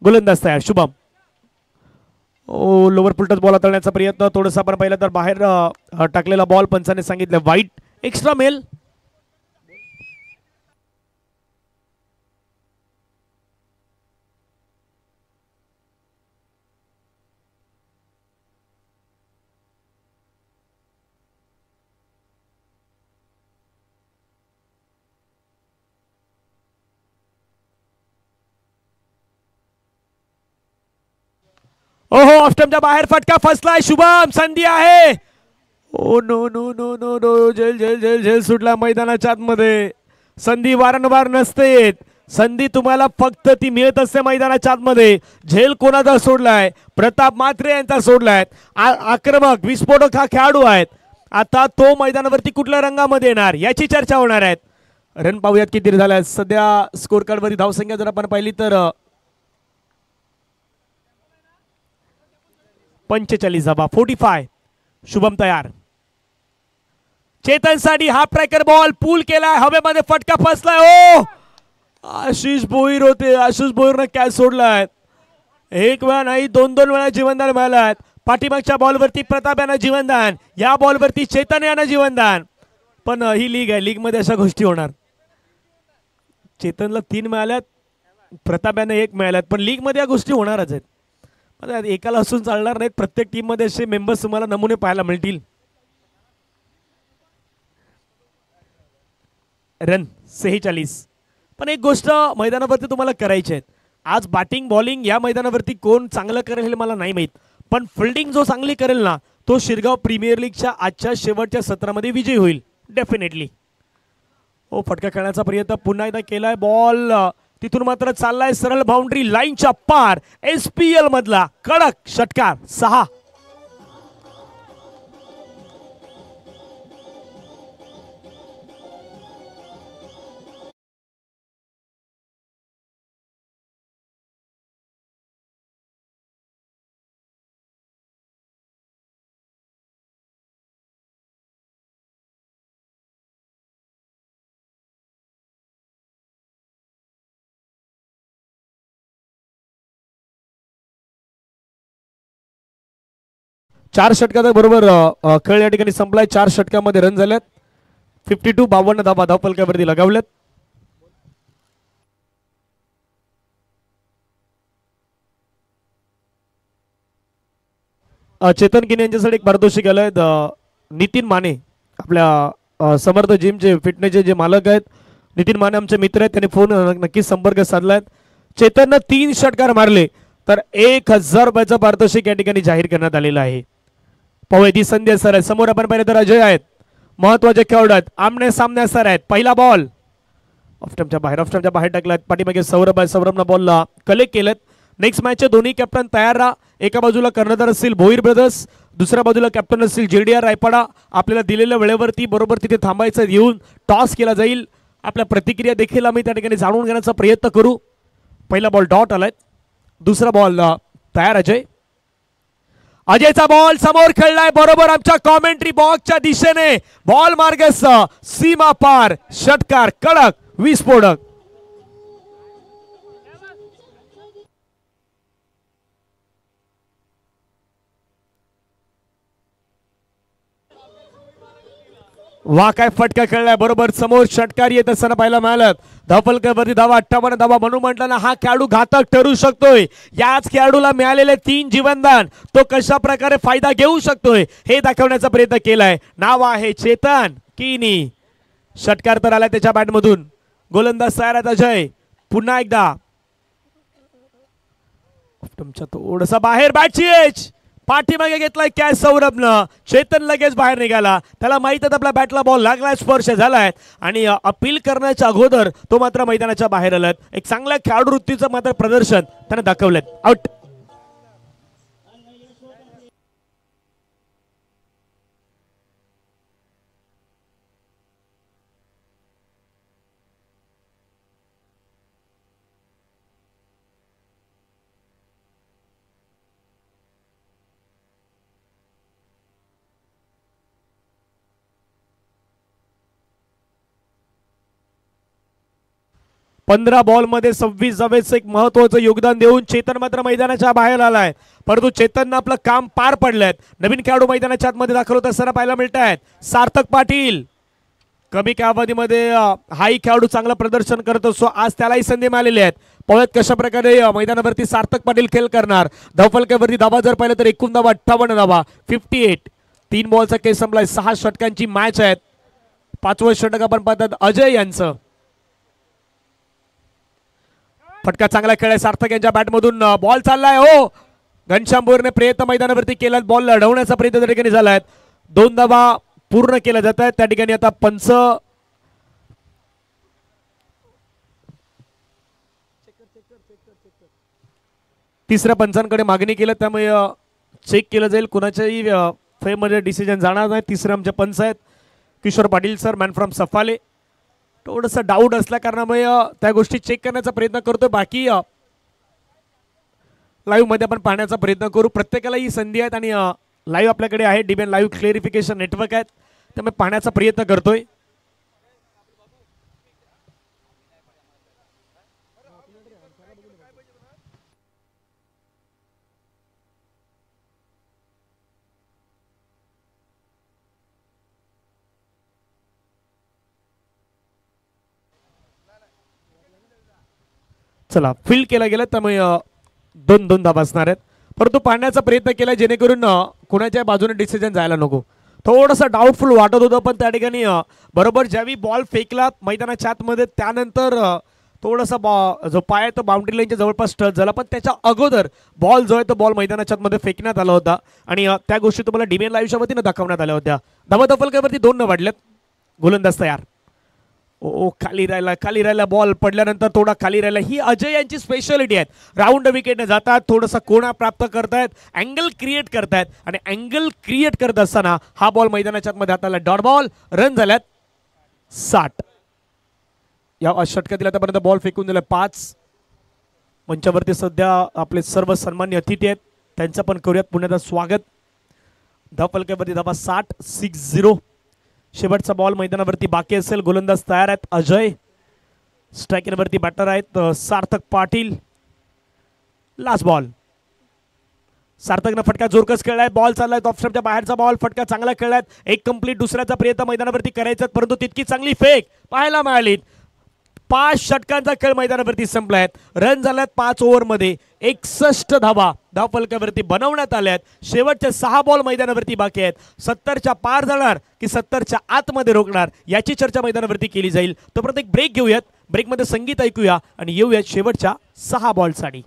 गोलंदाज तयार शुभम. लोवर फुलटच बॉल हाताळण्याचा प्रयत्न. थोडंसं आपण पाहिलं तर बाहेर टाकलेला बॉल पंचाने सांगितलं वाईट. एक्स्ट्रा मेल. ओहो ऑफस्टंपच्या बाहेर फटका फसलाय. शुभम संधी आहे. Oh no no no no no. झेल झेल झेल झेल सुटला मैदानाच्या आतमध्ये. संधी वारंवार नसते. संधी तुम्हाला फक्त ती मिळत असते मैदानाच्या आतमध्ये. झेल कोणाचा सोडलाय. प्रताप मात्रे यांचा सोडलाय. आक्रमक विस्फोटक हा खेळाडू आहेत. आता तो मैदानावरती कुठल्या रंगामध्ये येणार याची चर्चा होणार आहे. रन पाहूयात किती झाल्या सध्या स्कोर कार्ड वरती. धावसंख्या जर आपण पाहिली तर 45 धावा. 45. शुभम तयार. चेतन साठी हाफ ट्रॅकर बॉल पूल केलाय. हवेमध्ये फटका फसलाय. ओ आशिष भोईर होते. आशिष भोईरने कॅच सोडलाय. एक वेळा नाही 2-2 वेळा जीवनदान मिळालाय. पाठीमागच्या बॉलवरती प्रताप यांना जीवनदान. या बॉलवरती चेतन यांना जीवनदान. पण ही लीग आहे. लीग मध्ये अशा गोष्टी होणार. चेतनला 3 मिळाल्यात. प्रताप यांना 1 मिळाल्यात. पण लीग मध्ये या गोष्टी होणारच आहेत. एकाला असून चालणार नाहीत. प्रत्येक टीम मध्ये असे मेंबर्स तुम्हाला नमुने पाहायला मिळतील. रन 46. पण एक गोष्ट मैदानावरती तुम्हाला करायची आहे. आज बॅटिंग बॉलिंग या मैदानावरती कोण चांगलं करेल हे मला नाही माहित. पण फिल्डिंग जो चांगली करेल ना तो शिरगाव प्रीमियर लीगच्या आजच्या शेवटच्या सत्रामध्ये विजयी होईल डेफिनेटली. हो फटका खेळण्याचा प्रयत्न पुन्हा एकदा केलाय. बॉल तिथून मात्र चाललाय सरळ बाउंड्री लाईनच्या पार. SPL मधला कडक षटकार 6. चार षटकाचा बरोबर खेळ या ठिकाणी संपलाय. 4 षटकामध्ये रन झाल्यात. 52 52 धाबा धावफलकावरती लगावल्यात. चेतन किनी यांच्यासाठी एक पारितोषिक आलंय. नितीन माने आपल्या समर्थ जिमचे फिटनेसचे जे मालक आहेत नितीन माने आमचे मित्र आहेत. त्यांनी फोन नक्कीच संपर्क साधलाय. चेतननं 3 षटकार मारले तर 1000 रुपयाचं पारितोषिक या ठिकाणी जाहीर करण्यात आलेलं आहे. पवैती संध्या सर आहेत समोर. आपण पाहिले तर अजय आहेत. महत्वाचे खेळाडू आहेत. आमने सामने सर आहेत. पहिला बॉल ऑफस्टंपच्या बाहेर टाकलाय. पाठीमागे सौरभ आहे. सौरभनं बॉलला कलेक्ट केलेत. नेक्स्ट मॅचचे दोन्ही कॅप्टन तयार राहा. एका बाजूला कर्णधार असतील भोईर ब्रदर्स, दुसऱ्या बाजूला कॅप्टन असतील JDR रायपाडा. आपल्याला दिलेल्या वेळेवरती बरोबर तिथे थांबायचं. येऊन टॉस केला जाईल. आपल्या प्रतिक्रिया देखील आम्ही त्या ठिकाणी जाणून घेण्याचा प्रयत्न करू. पहिला बॉल डॉट आलाय. दुसरा बॉल तयार अजयचा बॉल समोर खेळलाय बरोबर आमच्या कॉमेंट्री बॉक्सच्या दिशेने. बॉल मार्गस सीमा पार. षटकार कडक विस्फोटक. वा काय फटका खेळलाय बरोबर समोर. षटकार येत असताना पाहायला मिळालं. धावफलकावरती धावा 58 धावा. म्हणून म्हटलं हा खेळाडू घातक ठरू शकतोय. याच खेळाडूला मिळालेले 3 जीवनदान तो कशा प्रकारे फायदा घेऊ शकतोय हे दाखवण्याचा प्रयत्न केलाय. नाव आहे चेतन किनी. षटकार तर आला त्याच्या बॅटमधून. गोलंदाज तयार अजय. पुन्हा एकदा थोडसा बाहेर बॅटची एज पाठीमागे घेतलाय कॅच सौरभनं. चेतन लगेच बाहेर निघाला. त्याला माहित आहे आपल्या बॅटला बॉल लागलाय, स्पर्श झालाय आणि अपील करण्याच्या अगोदर तो मात्र मैदानाच्या बाहेर आलाय. एक चांगल्या खेळाडू वृत्तीचं मात्र प्रदर्शन त्याने दाखवलंय. आउट. पंधरा बॉल मध्ये 26 धावेचं एक महत्वाचं योगदान देऊन चेतन मात्र मैदानाच्या बाहेर आलाय. परंतु चेतननं आपलं काम पार पडलंय. नवीन खेळाडू मैदानाच्या आतमध्ये दाखल होत असताना पाहायला मिळत आहेत. सार्थक पाटील कमी कालावधीमध्ये हाही खेळाडू चांगलं प्रदर्शन करत असतो. आज त्यालाही संधी मिळालेली आहेत. पाहूयात कशा प्रकारे मैदानावरती सार्थक पाटील खेळ करणार. धावफलकावरती धावा जर पाहिलं तर एकूण धावा 58 धावा. 58. 3 बॉलचा केस संपलाय. 6 षटकांची मॅच आहेत. 5वं षटक आपण पाहतात अजय यांचं. फटका चांगला खेळ आहे सार्थक यांच्या बॅटमधून. बॉल चाललाय हो. घनश्यामपूरने प्रयत्न मैदानावरती केला. बॉल लढवण्याचा प्रयत्न त्या ठिकाणी झालाय. 2 धावा पूर्ण केल्या जात आहेत. त्या ठिकाणी आता पंच तिसऱ्या पंचांकडे मागणी केलं. त्यामुळे चेक केलं जाईल. कुणाच्याही फेमध्ये डिसिजन जाणार नाही. तिसरे आमचे पंच आहेत Kishor Patil sir, man from Safale. थोडंसं डाऊट असल्या कारणामुळे त्या गोष्टी चेक करण्याचा प्रयत्न करतोय. बाकी लाईव्ह मध्ये आपण पाहण्याचा प्रयत्न करू. प्रत्येकाला ही संधी आहेत आणि लाईव्ह आपल्याकडे आहे. DBN लाईव्ह क्लिअरिफिकेशन नेटवर्क आहेत. त्यामुळे पाहण्याचा प्रयत्न करतोय. चला फील्ड केला गेला त्यामुळे 2-2 धावा असणार आहेत. परंतु पाहण्याचा प्रयत्न केला जेणेकरून कोणाच्या बाजूने डिसिजन जायला नको. थोडंसं डाऊटफुल वाटत होतं पण त्या ठिकाणी बरोबर ज्यावेळी बॉल फेकला मैदानाच्या आतमध्ये त्यानंतर थोडासा जो पाय तो बाउंड्री लाईनच्या जवळपास टच झाला. पण त्याच्या अगोदर बॉल जो आहे तो बॉल मैदानाच्या आतमध्ये फेकण्यात आला होता आणि त्या गोष्टी तुम्हाला DBN लाईव्हच्या वतीनं दाखवण्यात आल्या होत्या. धावा फलकावरती 2 न वाढल्यात. गोलंदाज तयार. ओ खाली राहिला बॉल पडल्यानंतर थोडा खाली राहिला. ही अजय यांची स्पेशालिटी आहे. राऊंड विकेटने जातात, थोडासा कोणा प्राप्त करतायत, अँगल क्रिएट करतायत आणि अँगल क्रिएट करत असताना हा बॉल मैदानाच्या आतमध्ये हाताला डॉट बॉल. रन झाल्यात 60. या षटकातील आतापर्यंत बॉल फेकून दिला 5. मंचावरती सध्या आपले सर्व सन्मान्य अतिथी आहेत, त्यांचं पण करूयात पुण्याचं स्वागत. धावफलकावरती धावा 60. 6-0. शेवटचा बॉल मैदानावरती बाकी असेल. गोलंदाज तयार आहेत अजय. स्ट्रायकिंगवरती बॅटर आहेत सार्थक पाटील. Last ball. सार्थकनं फटका जोरकस खेळलाय. बॉल चाललाय ऑफ स्टंपच्या बाहेरचा बॉल. फटका चांगला खेळलाय. एक कंप्लीट दुसऱ्याचा प्रयत्न मैदानावरती करायचा, परंतु तितकी चांगली फेक पाहायला मिळाली. 5 षटकांचा खेळ मैदानावरती संपलाय. रन झाल्यात 5 ओव्हरमध्ये 61 धावा धावफलकावरती बनवण्यात आल्यात. शेवटचे 6 बॉल मैदानावरती बाकी आहेत. 70च्या पार जाणार की 70च्या आतमध्ये रोखणार याची चर्चा मैदानावरती केली जाईल. तोपर्यंत एक ब्रेक घेऊयात. ब्रेकमध्ये संगीत ऐकूया आणि येऊयात शेवटच्या 6 बॉलसाठी.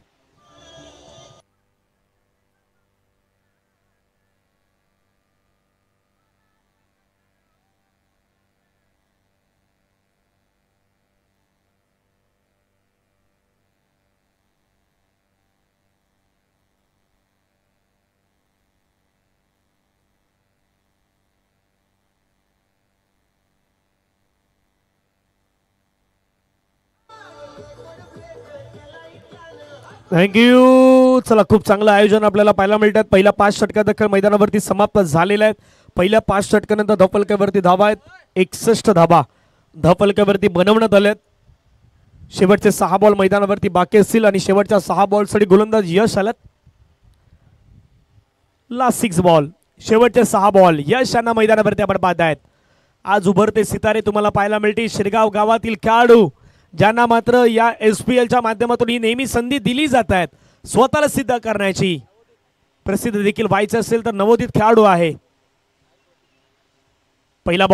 थँक्यू. चला, खूप चांगलं आयोजन आपल्याला पाहायला मिळतात. पहिल्या 5 षटकाचा खेळ मैदानावरती समाप्त झालेला आहे. पहिल्या 5 षटकानंतर धावफलकावरती धावा आहेत 61 धावा धावफलकावरती बनवण्यात आल्यात. शेवटचे 6 बॉल मैदानावरती बाकी असतील आणि शेवटच्या 6 बॉलसाठी गोलंदाज यश आल्यात. Last 6 ball. शेवटचे 6 बॉल यश यांना मैदानावरती आपण पाहत आहेत. आज उभरते सितारे तुम्हाला पाहायला मिळतील. शिरगाव गावातील खेळाडू ज्यांना मात्र या SPLच्या माध्यमातून ही नेहमी संधी दिली जात आहेत स्वतःला सिद्ध करण्याची. प्रसिद्ध देखील व्हायचं असेल तर नवोदित खेळाडू आहे. पहिला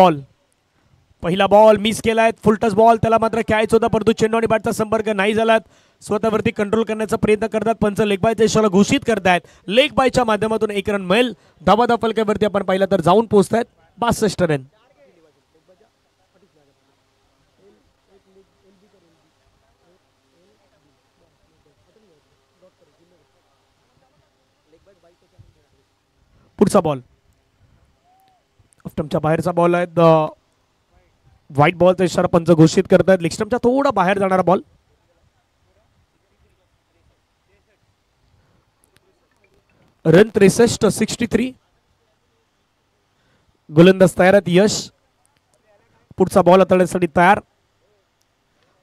बॉल मिस केलाय. फुलटस बॉल त्याला मात्र खेळायचं होतं, परंतु चेंडू आणि बॅटचा संपर्क नाही झाला. स्वतःवरती कंट्रोल करण्याचा प्रयत्न करतात. पंच लेग बायचा इशारा घोषित करतायत. लेग बायच्या माध्यमातून 1 रन मिळेल. धावा धावफलकावरती आपण पाहिलं तर जाऊन पोहोचतायत 62 रन. पुढचा बॉल स्टंपच्या बाहेरचा बॉल आहे. व्हाईट बॉलचा इशारा पंच घोषित करतात. लेग स्टंपच्या थोडा बाहेर जाणारा बॉल. रन 63. 63. गोलंदाज तयार आहेत यश. पुढचा बॉल हाताळण्यासाठी तयार.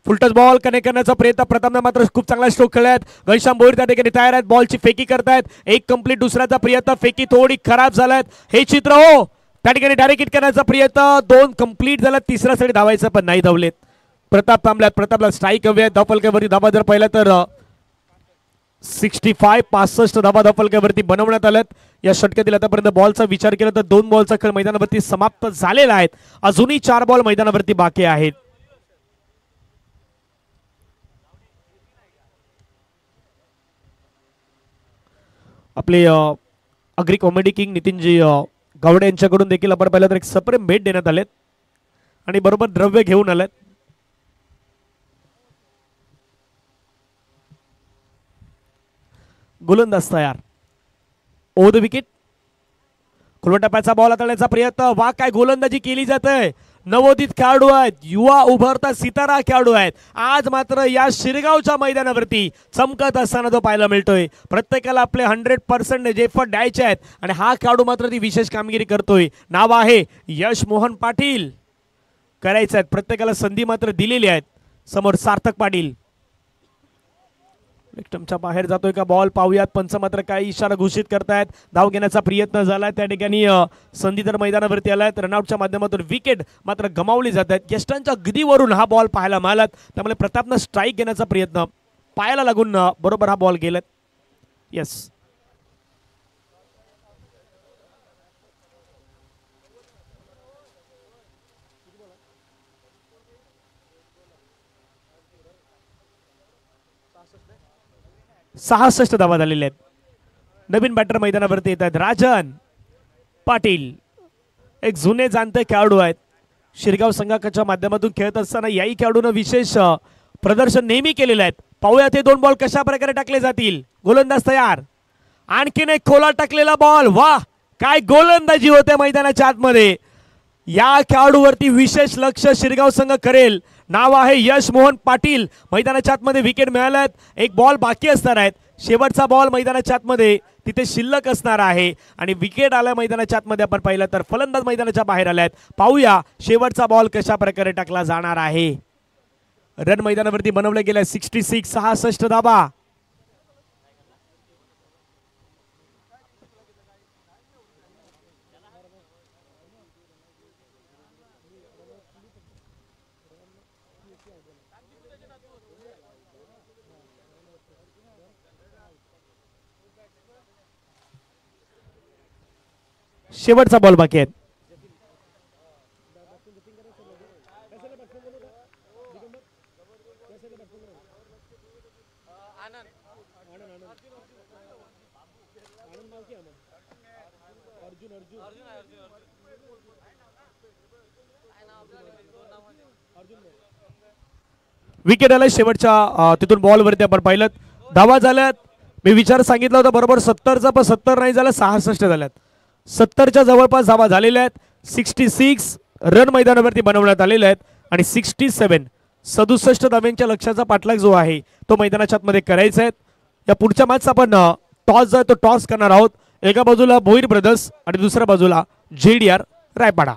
फुलटस बॉल कनेक्ट करण्याचा प्रयत्न. प्रथमने मात्र खूप चांगला स्ट्रोक खेळलाय. घनश्याम भोईर त्या ठिकाणी तयार आहेत. बॉलची फेकी करतायत. एक कंप्लीट दुसऱ्याचा प्रयत्न. फेकी थोडी खराब झालाय. हे चित्र हो त्या ठिकाणी डायरेक्ट हिट करण्याचा प्रयत्न. 2 कंप्लीट झाला. तिसऱ्यासाठी धावायचं पण नाही धावलेत. प्रताप थांबल्यात. प्रतापला स्ट्राईक हवी आहे. धावफलकावरती धावा जर पाहिला तर 65 धावा धावफलकावरती बनवण्यात आल्यात. या षटकातील आतापर्यंत बॉलचा विचार केला तर 2 बॉलचा खेळ मैदानावरती समाप्त झालेला आहे. अजूनही 4 बॉल मैदानावरती बाकी आहेत. आपले agree comedy king Nitinji Gawade यांच्याकडून देखील आपण पाहिलं तर एक सप्रेम भेट देण्यात आलेत आणि बरोबर द्रव्य घेऊन आलेत. गोलंदाज तयार. Over the wicket. खुलवटाप्याचा बॉल हाताळण्याचा प्रयत्न. वा काय गोलंदाजी केली जाते. नवोदित खेळाडू आहेत. युवा उभरता सितारा खेळाडू आहेत. आज मात्र या शिरगावच्या मैदानावरती चमकत असताना तो पाहायला मिळतोय. प्रत्येकाला आपले 100% एफर्ट द्यायचे आहेत आणि हा खेळाडू मात्र ती विशेष कामगिरी करतोय. नाव आहे यश मोहन पाटील. करायचं आहेत. प्रत्येकाला संधी मात्र दिलेली आहेत. समोर सार्थक पाटील. लेफ्टमच्या बाहेर जातोय का बॉल पाहूयात. पंच मात्र काही इशारा घोषित करतायत. धाव घेण्याचा प्रयत्न झाला. त्या ठिकाणी संधी तर मैदानावरती आलाय. रनआउटच्या माध्यमातून विकेट मात्र गमावली जात आहेत. यष्टांच्या गदीवरून हा बॉल पाहायला मिळाला. त्यामुळे प्रतापनं स्ट्राईक घेण्याचा प्रयत्न. पायाला लागून बरोबर हा बॉल गेलात. येस. सहासष्ट धावा झालेल्या आहेत. नवीन बॅटर मैदानावरती येत आहेत. राजन पाटील एक जुने जाणते खेळाडू आहेत. शिरगाव संघाच्या माध्यमातून खेळत असताना याही खेळाडूंना विशेष प्रदर्शन नेहमी केलेलं आहे. पाहूया ते दोन बॉल कशा प्रकारे टाकले जातील. गोलंदाज तयार. आणखीन एक खोला टाकलेला बॉल. वाह, काय गोलंदाजी होते मैदानाच्या आतमध्ये. या खेळाडूवरती विशेष लक्ष शिरगाव संघ करेल. नाव आहे यश मोहन पाटील. मैदानाच्या आतमध्ये विकेट मिळाल्यात. एक बॉल बाकी असणार आहेत. शेवटचा बॉल मैदानाच्या आतमध्ये तिथे शिल्लक असणार आहे आणि विकेट आला मैदानाच्या आतमध्ये. आपण पाहिलं तर फलंदाज मैदानाच्या बाहेर आल्यात. पाहूया शेवटचा बॉल कशा प्रकारे टाकला जाणार आहे. रन मैदानावरती बनवले गेले 66. 66 धाबा. शेवटचा बॉल बाकी आहे. विकेट आलाय शेवटच्या तिथून बॉल वरती आपण पाहिलं. धावा झाल्यात. मी विचार सांगितला होता बरोबर 70चा, पण 70 नाही झालं, 66 झाल्यात. 70च्या जवळपास धावा झालेल्या आहेत. 66 रन मैदानावरती बनवण्यात आलेले आहेत आणि 67 धाव्यांच्या लक्ष्याचा पाठलाग जो आहे तो मैदानाच्या आतमध्ये करायचा आहे. या पुढच्या मॅचचा आपण टॉस जो आहे तो टॉस करणार आहोत. एका बाजूला भोईर ब्रदर्स आणि दुसऱ्या बाजूला JDR रायपाडा.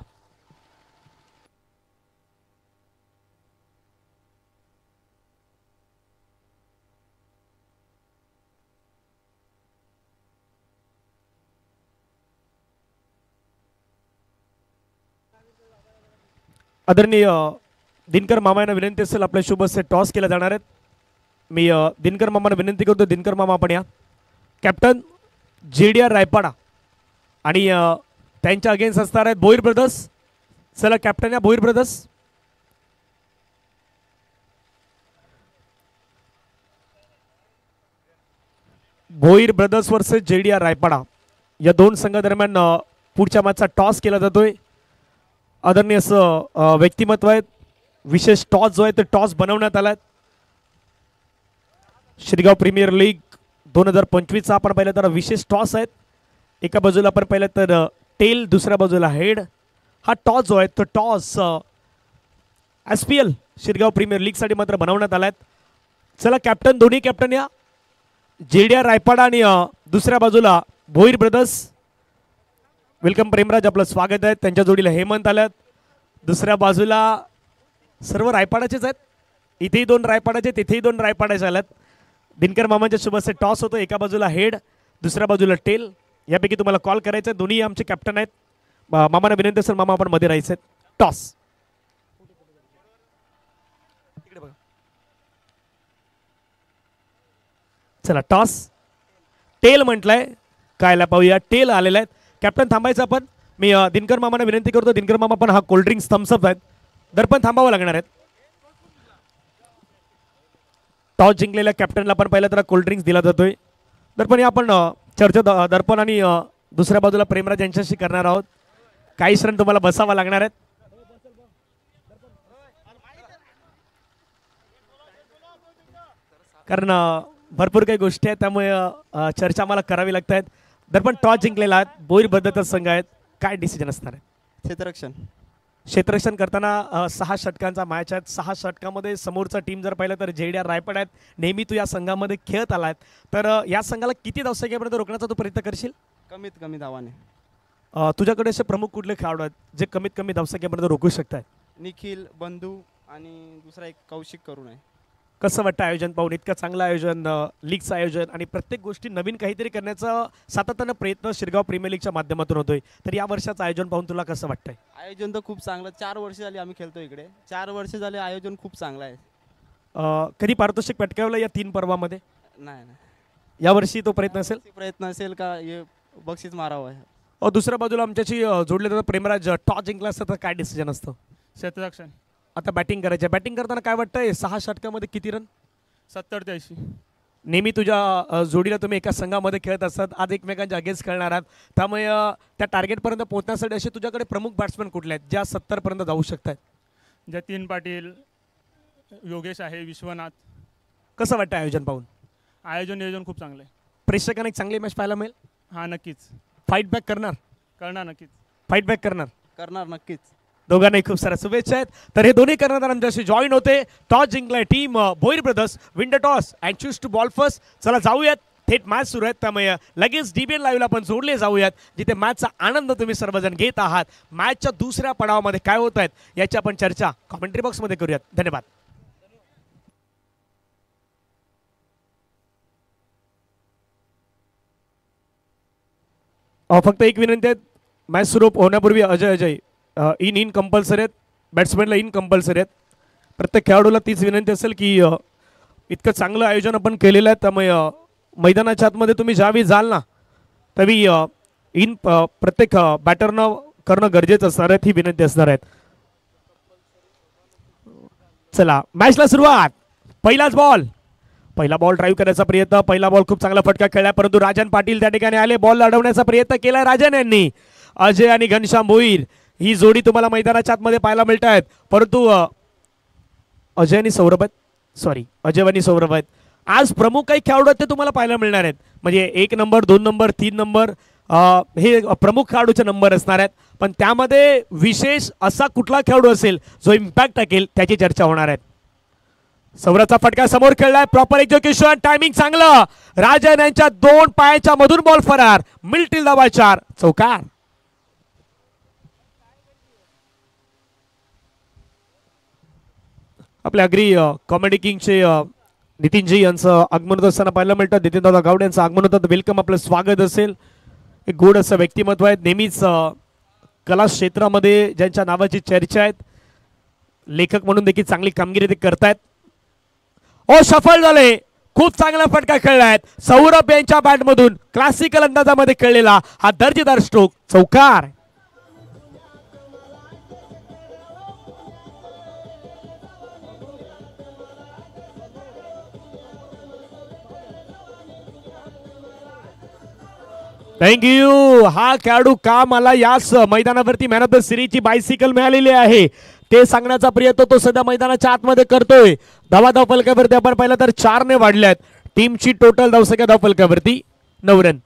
आदरणीय दिनकर मामा यांना विनंती असेल आपल्या शुभ असे टॉस केला जाणार आहेत. मी दिनकर मामांना विनंती करतो. दिनकर मामा आपण या. कॅप्टन JDR रायपाडा आणि त्यांच्या अगेन्स्ट असणार आहेत भोईर ब्रदर्स. चला कॅप्टन या Bhoir brothers. Bhoir brothers versus JDR रायपाडा या दोन संघादरम्यान पुढच्या मॅचचा टॉस केला जातोय. आदरणीय असं व्यक्तिमत्व आहेत. विशेष टॉस जो आहे ते टॉस बनवण्यात आलाय. शिरगाव प्रीमियर लीग 2025चा आपण पाहिलं तर विशेष टॉस आहेत. एका बाजूला आपण पाहिलं तर टेल, दुसऱ्या बाजूला हेड. हा टॉस जो आहे तो टॉस SPL शिरगाव प्रीमियर लीगसाठी मात्र बनवण्यात आलाय. चला कॅप्टन, दोन्ही कॅप्टन या. JDR रायपाडा आणि दुसऱ्या बाजूला भोईर ब्रदर्स. वेलकम प्रेमराज, आपलं स्वागत आहे. त्यांच्या जोडीला हेमंत आल्यात. दुसऱ्या बाजूला सर्व रायपाडाचेच आहेत. इथेही दोन रायपाडाचे, तिथेही दोन रायपाडाचे आल्यात. दिनकर मामांच्या शुभ असे टॉस होतो. एका बाजूला हेड, दुसऱ्या बाजूला टेल. यापैकी तुम्हाला कॉल करायचा आहे. दोन्ही आमचे कॅप्टन आहेत. मामांना विनंती असेल मामा आपण मध्ये राहायचं. टॉस. चला टॉस. टेल म्हटलंय. कायला पाहूया. टेल आलेला आहे. कॅप्टन थांबायचं आपण. मी दिनकर मामांना विनंती करतो. दिनकर मामा पण हा कोल्ड्रिंक्स थम्सअप आहेत. दर्पण थांबावं लागणार आहेत. टॉस जिंकलेल्या कॅप्टनला आपण पाहिलं तर कोल्ड्रिंक्स दिला जातोय. दर्पण या आपण चर्चा दर्पण आणि दुसऱ्या बाजूला प्रेमराज यांच्याशी करणार आहोत. काही क्षण तुम्हाला बसावा लागणार आहेत. कारण भरपूर काही गोष्टी आहेत त्यामुळे चर्चा मला करावी लागत आहेत. दर्पण टॉस जिंकलेला आहेत. भोईर ब्रदर्स संघ आहेत. काय डिसिजन असणार आहे? क्षेत्ररक्षण करताना 6 षटकांचा मॅच आहे. 6 षटकामध्ये समोरचा टीम जर पाहिलं तर JDR रायपाडा आहेत. नेहमी तू या संघामध्ये खेळत आलाय तर या संघाला किती धावसंख्येपर्यंत रोखण्याचा तू प्रयत्न करशील? कमीत कमी धावाने. तुझ्याकडे असे प्रमुख कुठले खेळाडू आहेत जे कमीत कमी धावसंख्येपर्यंत रोखू शकतात? निखिल, बंधू आणि दुसरा एक कौशिक करून आहे. कसं वाटतं आयोजन पाहून? इतकं चांगलं आयोजन, लीगचं आयोजन आणि प्रत्येक गोष्टी नवीन काहीतरी करण्याचा सातत्यानं प्रयत्न शिरगाव प्रीमियर लीगच्या माध्यमातून होतोय. तर या वर्षाचं आयोजन पाहून तुला कसं वाटतंय? आयोजन तर खूप चांगलं. 4 वर्ष झाली आम्ही खेळतो इकडे. 4 वर्ष झाले आयोजन खूप चांगलं आहे. कधी पारितोषिक पटकावलं या 3 पर्वामध्ये? नाही नाही. यावर्षी तो प्रयत्न असेल? प्रयत्न असेल का हे बक्षीस मारावं आहे. दुसऱ्या बाजूला आमच्याशी जोडले जातात प्रेमराज. टॉस जिंकला असतं तर काय डिसिजन असतं? क्षेत्ररक्षण. आता बॅटिंग करायचं. बॅटिंग करताना काय वाटतंय 6 षटकामध्ये किती रन? 70 ते 80. नेहमी तुझ्या जोडीला तुम्ही एका संघामध्ये खेळत असतात, आज एकमेकांच्या अगेन्स्ट खेळणार आहात, त्यामुळे त्या टार्गेटपर्यंत पोहोचण्यासाठी असे तुझ्याकडे प्रमुख बॅट्समन कुठले आहेत ज्या 70 पर्यंत जाऊ शकतात? जतीन पाटील, योगेश आहे, विश्वनाथ. कसं वाटतं आयोजन पाहून? आयोजन खूप चांगलं आहे. प्रेक्षकांना एक चांगली मॅच पाहायला मिळेल. हां नक्कीच. फाईट बॅक करणार? करणार नक्कीच. फाईट बॅक करणार? करणार नक्कीच. दोघांनाही खूप साऱ्या शुभेच्छा आहेत. तर हे दोन्ही कर्णधार आमच्याशी जॉईन होते. टॉस जिंकलाय team Bhoir brothers. Win the toss and choose to bowl first. चला जाऊयात, थेट मॅच सुरू आहेत, त्यामुळे लगेच DBN लाईव्हला आपण जोडले जाऊयात, जिथे मॅचचा आनंद तुम्ही सर्वजण घेत आहात. मॅचच्या दुसऱ्या पडावामध्ये काय होत आहेत याची आपण चर्चा कॉमेंट्री बॉक्समध्ये करूयात. धन्यवाद. फक्त एक विनंती आहे, मॅच सुरू होण्यापूर्वी अजय इन कंपल्सरी आहेत, बॅट्समॅनला इन कंपल्सरी आहेत. प्रत्येक खेळाडूला तीच विनंती असेल की इतकं चांगलं आयोजन आपण केलेलं आहे, त्यामुळे मैदानाच्या आतमध्ये तुम्ही ज्यावेळी जाल ना त्यावेळी इन प्रत्येक बॅटरनं करणं गरजेचं असणार आहे, ही विनंती असणार आहे. चला मॅचला सुरुवात. पहिला बॉल ड्राईव्ह करायचा प्रयत्न, पहिला बॉल खूप चांगला फटका खेळला, परंतु राजन पाटील त्या ठिकाणी आले. बॉल अडवण्याचा प्रयत्न केला राजन यांनी. अजय आणि घनश्याम भोईर ही जोडी तुम्हाला मैदानाच्या आतमध्ये पाहायला मिळत आहेत, परंतु अजय आणि सौरभ आहेत. आज प्रमुख काही खेळाडू आहेत ते तुम्हाला पाहायला मिळणार आहेत, म्हणजे 1 नंबर 2 नंबर 3 नंबर हे प्रमुख खेळाडूचे नंबर असणार आहेत. पण त्यामध्ये विशेष असा कुठला खेळाडू असेल जो इम्पॅक्ट टाकेल त्याची चर्चा होणार आहे. सौरभचा फटका समोर खेळलाय, प्रॉपर एक्झिक्युशन, टायमिंग चांगलं. राजन यांच्या 2 पायाच्या मधून बॉल फरार. मिल्टिल धावा 4, चौकार. आपल्या अग्री कॉमेडी किंगचे नितीनजी यांचं आगमन होत असताना पाहायला मिळतं. नितीनदादा गावडे यांचं आगमन होतं. वेलकम, आपलं स्वागत असेल. एक गोड असं व्यक्तिमत्व आहे, नेहमीच कला क्षेत्रामध्ये ज्यांच्या नावाची चर्चा आहेत, लेखक म्हणून देखील चांगली कामगिरी ते करतायत. सफल झाले, खूप चांगला फटका खेळलाय सौरभ यांच्या बॅटमधून. क्लासिकल अंदाजामध्ये खेळलेला हा दर्जेदार स्ट्रोक, चौकार. थँक्यू. हा खेळाडू का मला याच मैदानावरती मॅन ऑफ द सिरीजची बायसिकल मिळालेली आहे ते सांगण्याचा प्रयत्न तो सध्या मैदानाच्या आतमध्ये करतोय. धाव फलकावरती आपण पाहिलं तर 4 ने वाढल्यात. टीमची टोटल धावसंख्या धाव फलकावरती 9 रन.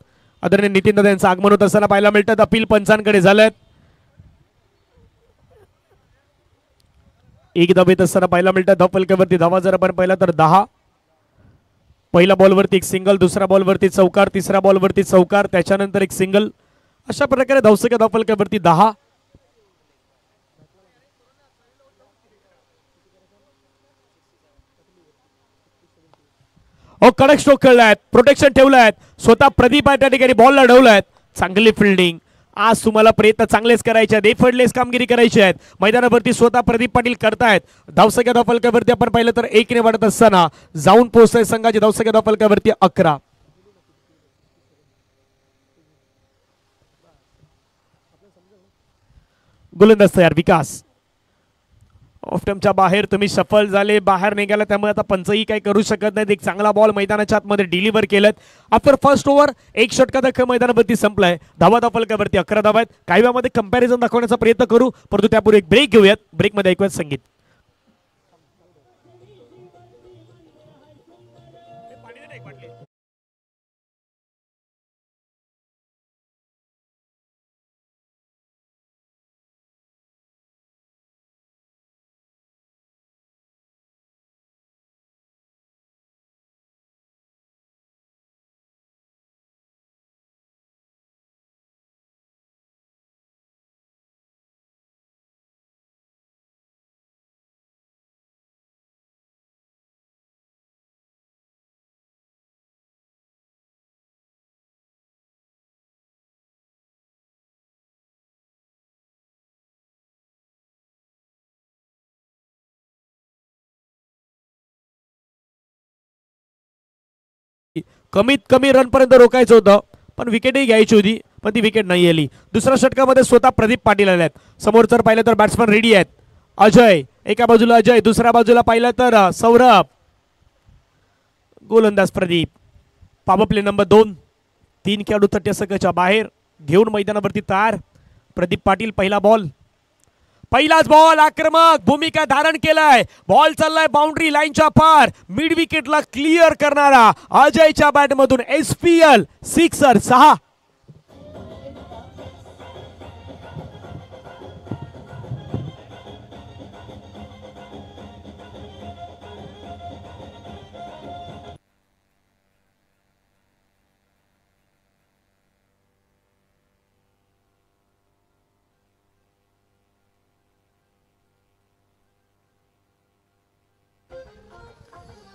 आदरणीय नितीन दादा यांचं आगमन होत असताना पाहायला मिळतात. अपील पंचांकडे झालं. एक धाव येत असताना पाहायला मिळतात. धाव फलकावरती धावा जर आपण पाहिला तर 10. पहिल्या बॉलवरती एक सिंगल, दुसऱ्या बॉलवरती चौकार, तिसऱ्या बॉलवरती चौकार, त्याच्यानंतर एक सिंगल. अशा प्रकारे धावसंख्या धाव फलकावरती 10. कडक स्ट्रोक खेळलाय, प्रोटेक्शन ठेवलाय. स्वतः प्रदीप त्या ठिकाणी बॉल अडवलाय. चांगली फिल्डिंग. आज तुम्हाला प्रयत्न चांगलेच करायचे आहेत, एफर्टलेस कामगिरी करायची आहेत. मैदानावरती स्वतः प्रदीप पाटील करतायत. धावसंख्या धाव फलकावरती आपण पाहिलं तर 1 ने वाढत असताना जाऊन पोहोचतोय संघाची धावसंख्या धाव फलकावरती 11. गोलंदाज तयार विकास. ऑफटमच्या बाहेर तुम्ही सफल झाले, बाहेर निघाला, त्यामुळे आता पंचही काही करू शकत नाहीत. एक चांगला बॉल मैदानाच्या आतमध्ये डिलिव्हर केलं. आफ्टर फर्स्ट ओव्हर एक षटकाचा खेळ मैदानावरती संपलाय. धावा धाव फलकावरती 11 धावा आहेत. काही वेळामध्ये कंपॅरिझन दाखवण्याचा प्रयत्न करू, परंतु त्यापूर्वी एक ब्रेक घेऊयात. ब्रेकमध्ये ऐकूयात संगीत. कमीत कमी रन पर्यंत रोखायचं होतं, पण विकेटही घ्यायची होती, पण ती विकेट नाही आली. दुसऱ्या षटकामध्ये स्वतः प्रदीप पाटील आले आहेत. समोर जर पाहिलं तर बॅट्समन रेडी आहेत. अजय एका बाजूला, अजय दुसऱ्या बाजूला पाहिलं तर सौरभ. गोलंदाज प्रदीप. Power play number 2. 3 खेळाडू तट्यसंख्येच्या बाहेर घेऊन मैदानावरती तयार. प्रदीप पाटील पहिला बॉल. पहिलाच बॉल. आक्रमक भूमिका धारण केलाय. बॉल चाललाय बाउंड्री लाईनच्या पार. मिड विकेटला क्लिअर करणारा अजयच्या बॅटमधून SPL सिक्सर 6.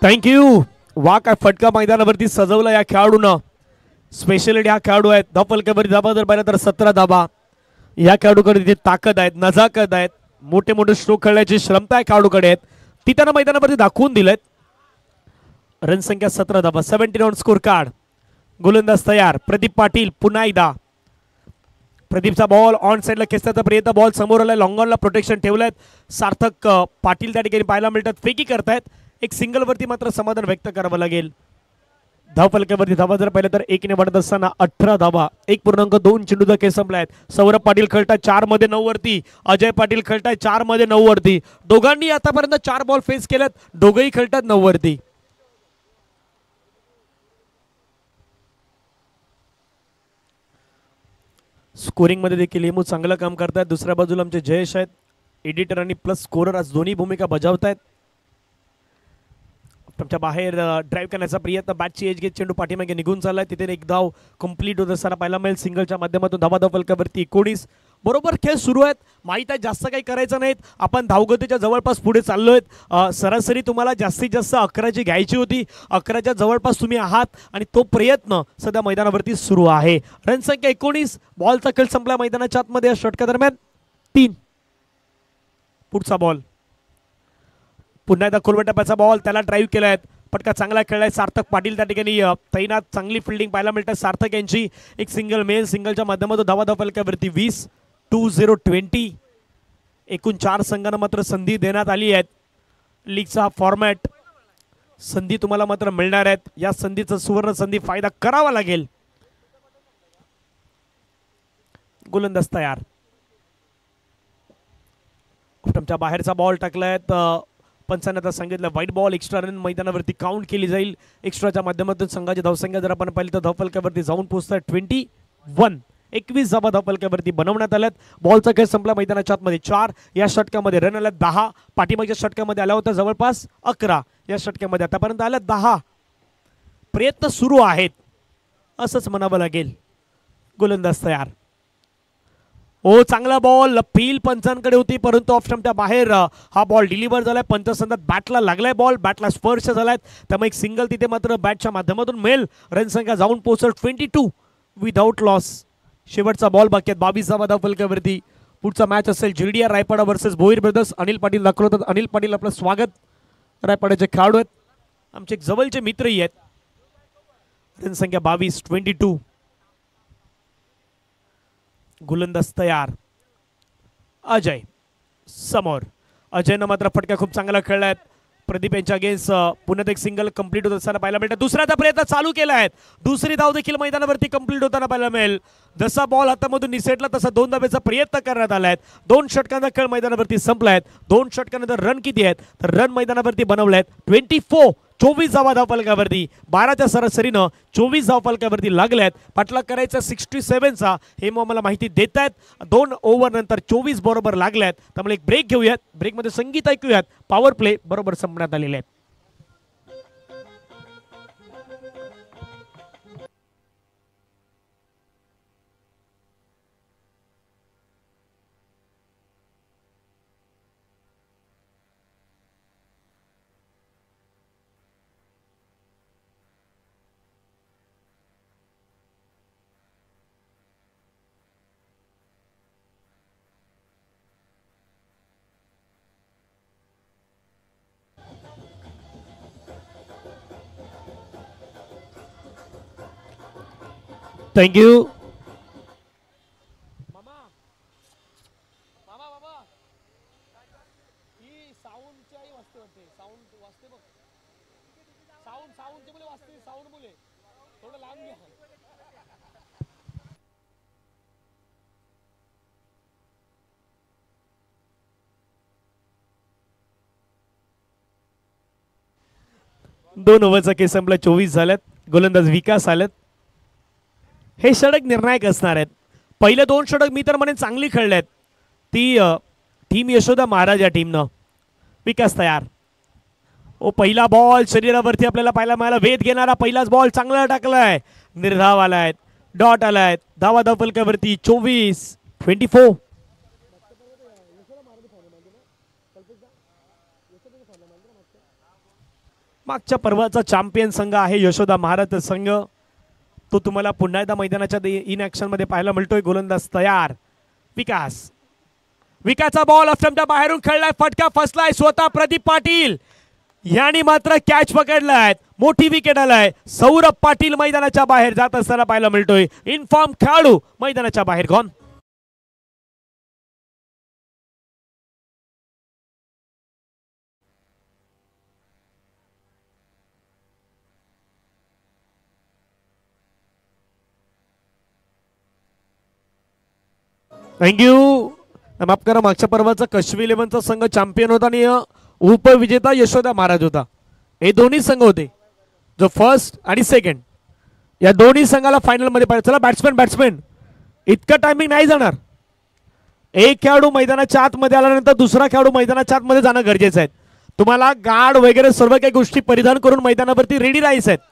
थँक्यू. वा काय फटका मैदानावरती सजवला या खेळाडूनं. स्पेशलिटी हा खेळाडू आहे. धापलकेवरती धाबा जर पाहिला तर 17 धाबा. या खेळाडूकडे तिथे ताकद आहेत, नजाकत आहेत, मोठे मोठे स्ट्रोक खेळण्याची क्षमता आहे खेळाडूकडे आहेत. ती त्यांना मैदानावरती दाखवून दिलेत. रन संख्या 17 धाबा. 17 ऑन स्कोर कार्ड. गोलंदाज तयार. प्रदीप पाटील पुन्हा एकदा. प्रदीपचा बॉल ऑन साईडला खेचण्याचा प्रयत्न. बॉल समोर आलाय. लॉंग ऑनला प्रोटेक्शन ठेवलंय. सार्थक पाटील त्या ठिकाणी पाहायला मिळतात. फेकी करतायत. एक सिंगल वरती मात्र समाधान व्यक्त करावं लागेल. धावफलकावरती धावा जर पाहिलं तर 1 ने वाढत असताना 18 धावा. 1.2 चेंडूचा खेळ संपलाय. सौरभ पाटील खेळताय 4 मध्ये 9 वरती. अजय पाटील खेळताय 4 मध्ये 9 वरती. दोघांनी आतापर्यंत 4 बॉल फेस केलेत. दोघंही खेळतात 9 वरती. स्कोरिंग मध्ये देखील हेमू चांगलं काम करतात. दुसऱ्या बाजूला आमचे जयेश आहेत. एडिटर आणि प्लस स्कोरर आज दोन्ही भूमिका बजावतायत. तुमच्या बाहेर ड्राईव्ह करण्याचा प्रयत्न. बॅटची एज घेत चेंडू पाठीमागे निघून चाललाय. तिथे एक धाव कंप्लीट होत असताना पाहायला मिळेल. सिंगलच्या माध्यमातून धावा फलकावरती 19. बरोबर खेळ सुरू आहेत. माहीत आहे जास्त काही करायचं नाहीत. आपण धावगतीच्या जवळपास पुढे चाललोय. सरासरी तुम्हाला जास्तीत जास्त 11ची घ्यायची होती. 11च्या जवळपास तुम्ही आहात आणि तो प्रयत्न सध्या मैदानावरती सुरू आहे. रन संख्या 19. बॉलचा खेळ संपला मैदानाच्या आतमध्ये. या षटकादरम्यान 3. पुढचा बॉल. पुन्हा एकदा खोलवट टप्प्याचा बॉल. त्याला ड्राईव्ह केलाय. पटका चांगला खेळलाय. सार्थक पाटील त्या ठिकाणी तैनात. चांगली फिल्डिंग पाहायला मिळते सार्थक यांची. एक सिंगल मेल. सिंगलच्या माध्यमातून धावा फलकावरती 20. 2-0-20. एकूण 4 संघांना मात्र संधी देण्यात आली आहेत. लीगचा हा फॉर्मॅट. संधी तुम्हाला मात्र मिळणार आहेत. या संधीचा सुवर्ण संधी फायदा करावा लागेल. गोलंदाज तयार. तुमच्या बाहेरचा बॉल टाकलाय. पंचांनी आता सांगितलं व्हाईट बॉल. एक्स्ट्रा रन मैदानावरती काउंट केली जाईल. एक्स्ट्राच्या माध्यमातून संघाची धावसंख्या जर आपण पाहिली तर धावफलकावरती जाऊन पोहोचतात 21. 21 धावा धावफलकावरती बनवण्यात आल्यात. बॉलचा खेळ संपला मैदानाच्या आतमध्ये 4. या षटकामध्ये रन आल्यात 10. पाठीमागच्या षटकामध्ये आल्या होत्या जवळपास 11. या षटकामध्ये आतापर्यंत आल्या 10. प्रयत्न सुरू आहेत असंच म्हणावं लागेल. गोलंदाज तयार. ओ चांगला बॉल. फील पंचांकडे होती परंतु ऑफ स्टंपच्या बाहेर हा बॉल डिलिव्हर झालाय. पंचसंघात बॅटला लागलाय. बॉल बॅटला स्पर्श झालाय. त्यामुळे एक सिंगल तिथे मात्र बॅटच्या माध्यमातून मिळेल. रन संख्या जाऊन पोहोचल 22 विदाउट लॉस. शेवटचा बॉल बाकी आहेत. 22 धावा धावफलकावरती. पुढचा मॅच असेल JDR Raipada versus Bhoir brothers. Anil Patil दाखवतात. अनिल पाटील आपलं स्वागत. रायपाड्याचे खेळाडू आहेत. आमचे एक जवळचे मित्रही आहेत. रन संख्या 22. गोलंदाज तयार. अजय समोर. अजयनं मात्र फटका खूप चांगला खेळलाय. प्रदीप यांच्या अगेन्स्ट पुन्हा एक सिंगल कंप्लीट होत असताना पाहायला मिळतं. दुसऱ्याचा प्रयत्न चालू केला आहे. दुसरी धाव देखील मैदानावरती कंप्लीट होताना पाहायला मिळेल. जसा बॉल हातामधून निसटला तसा 2 धावेचा प्रयत्न करण्यात आलाय. 2 षटकांचा खेळ मैदानावरती संपलाय. 2 षटकानंतर रन किती आहेत तर रन मैदानावरती बनवलेत 24. 24 धावा धावफलकावरती. 12च्या सरासरीनं 24 धावफलकावरती लागल्यात. पाठला करायचा 67चा हे मला माहिती देत आहेत. 2 ओव्हर नंतर 24 बरोबर लागल्यात. त्यामुळे एक ब्रेक घेऊयात. ब्रेकमध्ये संगीत ऐकूयात. पॉवर प्ले बरोबर संपण्यात आलेले आहेत. थँक्यू. दोन ओव्हरचा केस संपला, 24 झाल्यात. गोलंदाज विकास आलेत. हे षटक निर्णायक असणार आहेत. पहिले दोन षटक मी तर म्हणेन चांगली खेळलेत. ती टीम यशोदा महाराज या टीमनं. विकास तयार. ओ पहिला बॉल शरीरावरती आपल्याला पाहायला मिळाला. वेध घेणारा पहिलाच बॉल चांगला टाकलाय. निर्धाव आलाय, डॉट आलाय. धावा धावफलकावरती 24. मागच्या पर्वाचा चॅम्पियन संघ आहे यशोदा महाराज संघ. तो तुम्हाला पुन्हा एकदा मैदानाच्या इन ऍक्शन मध्ये पाहायला मिळतोय. गोलंदाज तयार. विकासचा बॉल ऑप्शनच्या बाहेरून खेळलाय. फटका फसलाय. स्वतः प्रदीप पाटील यांनी मात्र कॅच पकडलाय. मोठी विकेट आलाय. सौरभ पाटील मैदानाच्या बाहेर जात असताना पाहायला मिळतोय. इन्फॉर्म खेळाडू मैदानाच्या बाहेर गॉन. थँक्यू. माफ करा, मागच्या पर्वाचा कश्मीर 11चा संघ चॅम्पियन होता आणि उपविजेता यशोदा महाराज होता. हे दोन्ही संघ होते, जो फर्स्ट आणि सेकंड. या दोन्ही संघाला फायनल मध्ये पाहिजे. चला बॅट्समॅन इतकं टायमिंग नाही जाणार. एक खेळाडू मैदानाच्या आतमध्ये आल्यानंतर दुसरा खेळाडू मैदानाच्या आतमध्ये जाणं गरजेचं आहे. तुम्हाला गार्ड वगैरे सर्व काही गोष्टी परिधान करून मैदानावरती रेडी राहायचं आहेत.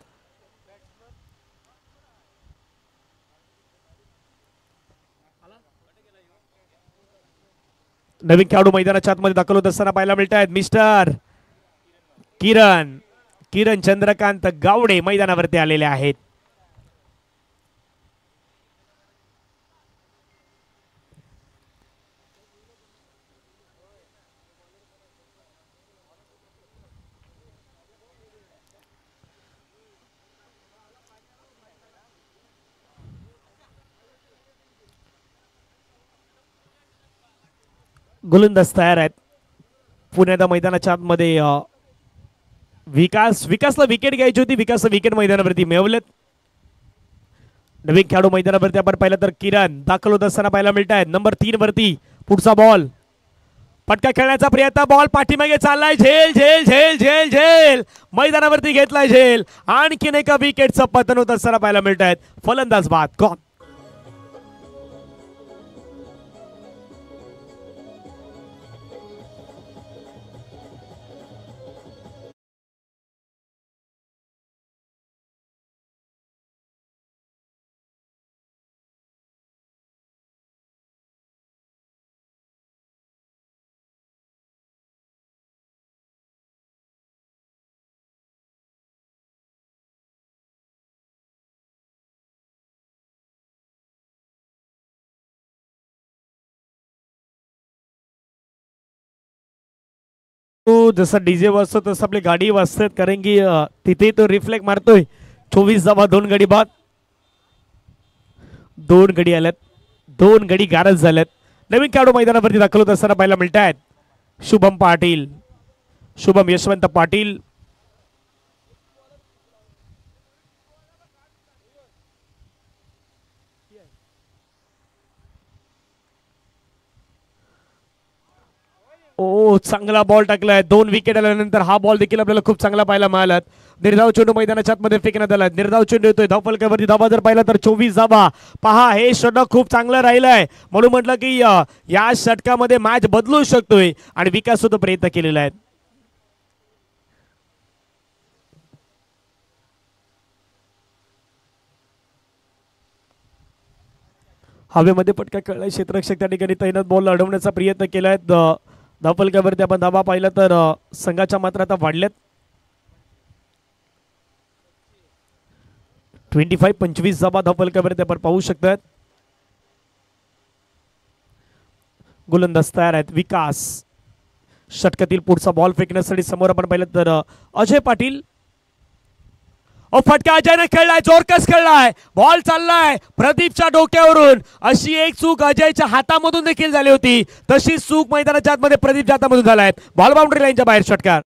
नवीन खेळाडू मैदानाच्या आतमध्ये दाखल होत असताना पाहायला मिळत आहेत. मिस्टर किरण चंद्रकांत गावडे मैदानावरती आलेले आहेत. गोलंदाज तयार आहेत. पुण्याच्या मैदानाच्या आतमध्ये विकासला विकेट घ्यायची होती. विकासला विकेट मैदानावरती मिळवलेत. नवीन खेळाडू मैदानावरती आपण पाहिलं तर किरण दाखल होत असताना पाहायला मिळत आहेत. नंबर 3 वरती पुढचा बॉल. फटका खेळण्याचा प्रयत्न. बॉल पाठीमागे चाललाय. झेल झेल झेल झेल झेल मैदानावरती घेतलाय झेल. आणखीन एका विकेटचं पतन होत असताना पाहायला मिळत आहेत. फलंदाज बाद गॉन. जसं डीजे वाजतो तसं आपली गाडी वाजतात, कारण की तिथे तो रिफ्लेक्ट मारतोय. 24 गडी बाद. 2 गडी आल्यात. 2 गडी गारज झाल्यात. नवीन खेळाडू मैदानावरती दाखल होत असताना पाहायला मिळत आहेत. शुभम यशवंत पाटील. ओ चांगला बॉल टाकलाय. 2 विकेट आल्यानंतर हा बॉल देखील आपल्याला खूप चांगला पाहायला मिळाला. निर्धाव चेंडू मैदानाच्या आतमध्ये फेकण्यात आला. निर्धाव चेंडू येतोय धावफलकावरती. धावा जर पाहिला तर 24 धावा. पहा, हे षटक खूप चांगलं राहिलंय. म्हणून म्हटलं की या षटकामध्ये मॅच बदलू शकतोय आणि विकास सुद्धा प्रयत्न केलेला आहे. हवेमध्ये पटका खेळलाय. क्षेत्ररक्षक त्या ठिकाणी तैनात बॉल अडवण्याचा प्रयत्न केलाय. धावफलकावरती आपण धावा पाहिला तर संघाच्या मात्र आता वाढल्यात. 25 धावा धावफलकावरती आपण पाहू शकतात. गोलंदाज तयार आहेत. विकास षटकातील पुढचा बॉल फेकण्यासाठी समोर आपण पाहिलं तर अजय पाटील. फटका अजयने खेळलाय. जोरकस खेळलाय. बॉल चाललाय प्रदीपच्या डोक्यावरून. अशी एक चूक अजयच्या हातामधून देखील झाली होती. तशीच चूक मैदानाच्या आतमध्ये प्रदीपच्या हातामधून झालाय. बॉल बाउंड्री लाईनच्या बाहेर षटकार.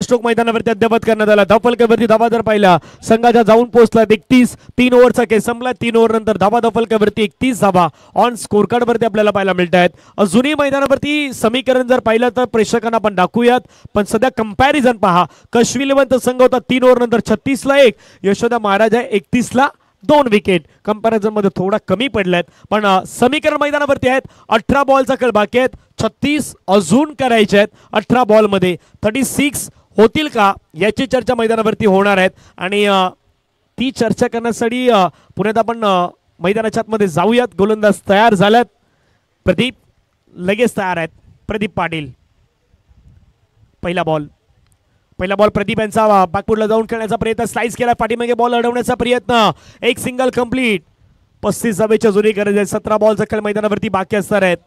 स्ट्रोक मैदानावरती अद्यावत करण्यात आला. धावफलकावरती धावा जर पाहिला संघाच्या जाऊन पोहोचला 31. 3 ओव्हरचा खेळ संपला. 3 ओव्हर नंतर धावा धावफलकावरती 31 धावा ऑन स्कोर कार्ड वरती आपल्याला पाहायला मिळत आहेत. अजूनही मैदानावरती समीकरण जर पाहिलं तर प्रेक्षकांना आपण दाखवूयात, पण सध्या कंपॅरिझन पहा. कश्मीरवंत संघ होता 3 ओव्हर नंतर 36 ला 1, यशोदा महाराज आहे 31 ला 2 विकेट. कंपॅरिझन मध्ये थोडा कमी पडल्यात, पण समीकरण मैदानावरती आहेत. 18 बॉलचा खेळ बाकी आहेत, 36 अजून करायचे आहेत. 18 बॉल मध्ये 36 होतील का याची चर्चा मैदानावरती होणार आहेत. आणि ती चर्चा करण्यासाठी पुण्यात आपण मैदानाच्या आतमध्ये जाऊयात. गोलंदाज तयार झाल्यात. प्रदीप लगेच तयार आहेत. प्रदीप पाटील पहिला बॉल प्रदीप यांचा बॅकफुटला जाऊन खेळण्याचा प्रयत्न, स्लाइस केला पाठीमागे बॉल अडवण्याचा प्रयत्न, एक सिंगल कंप्लीट. 35 धावेच्या जुनी गरज आहे. 17 बॉलचा खेळ मैदानावरती बाकी असणार आहेत.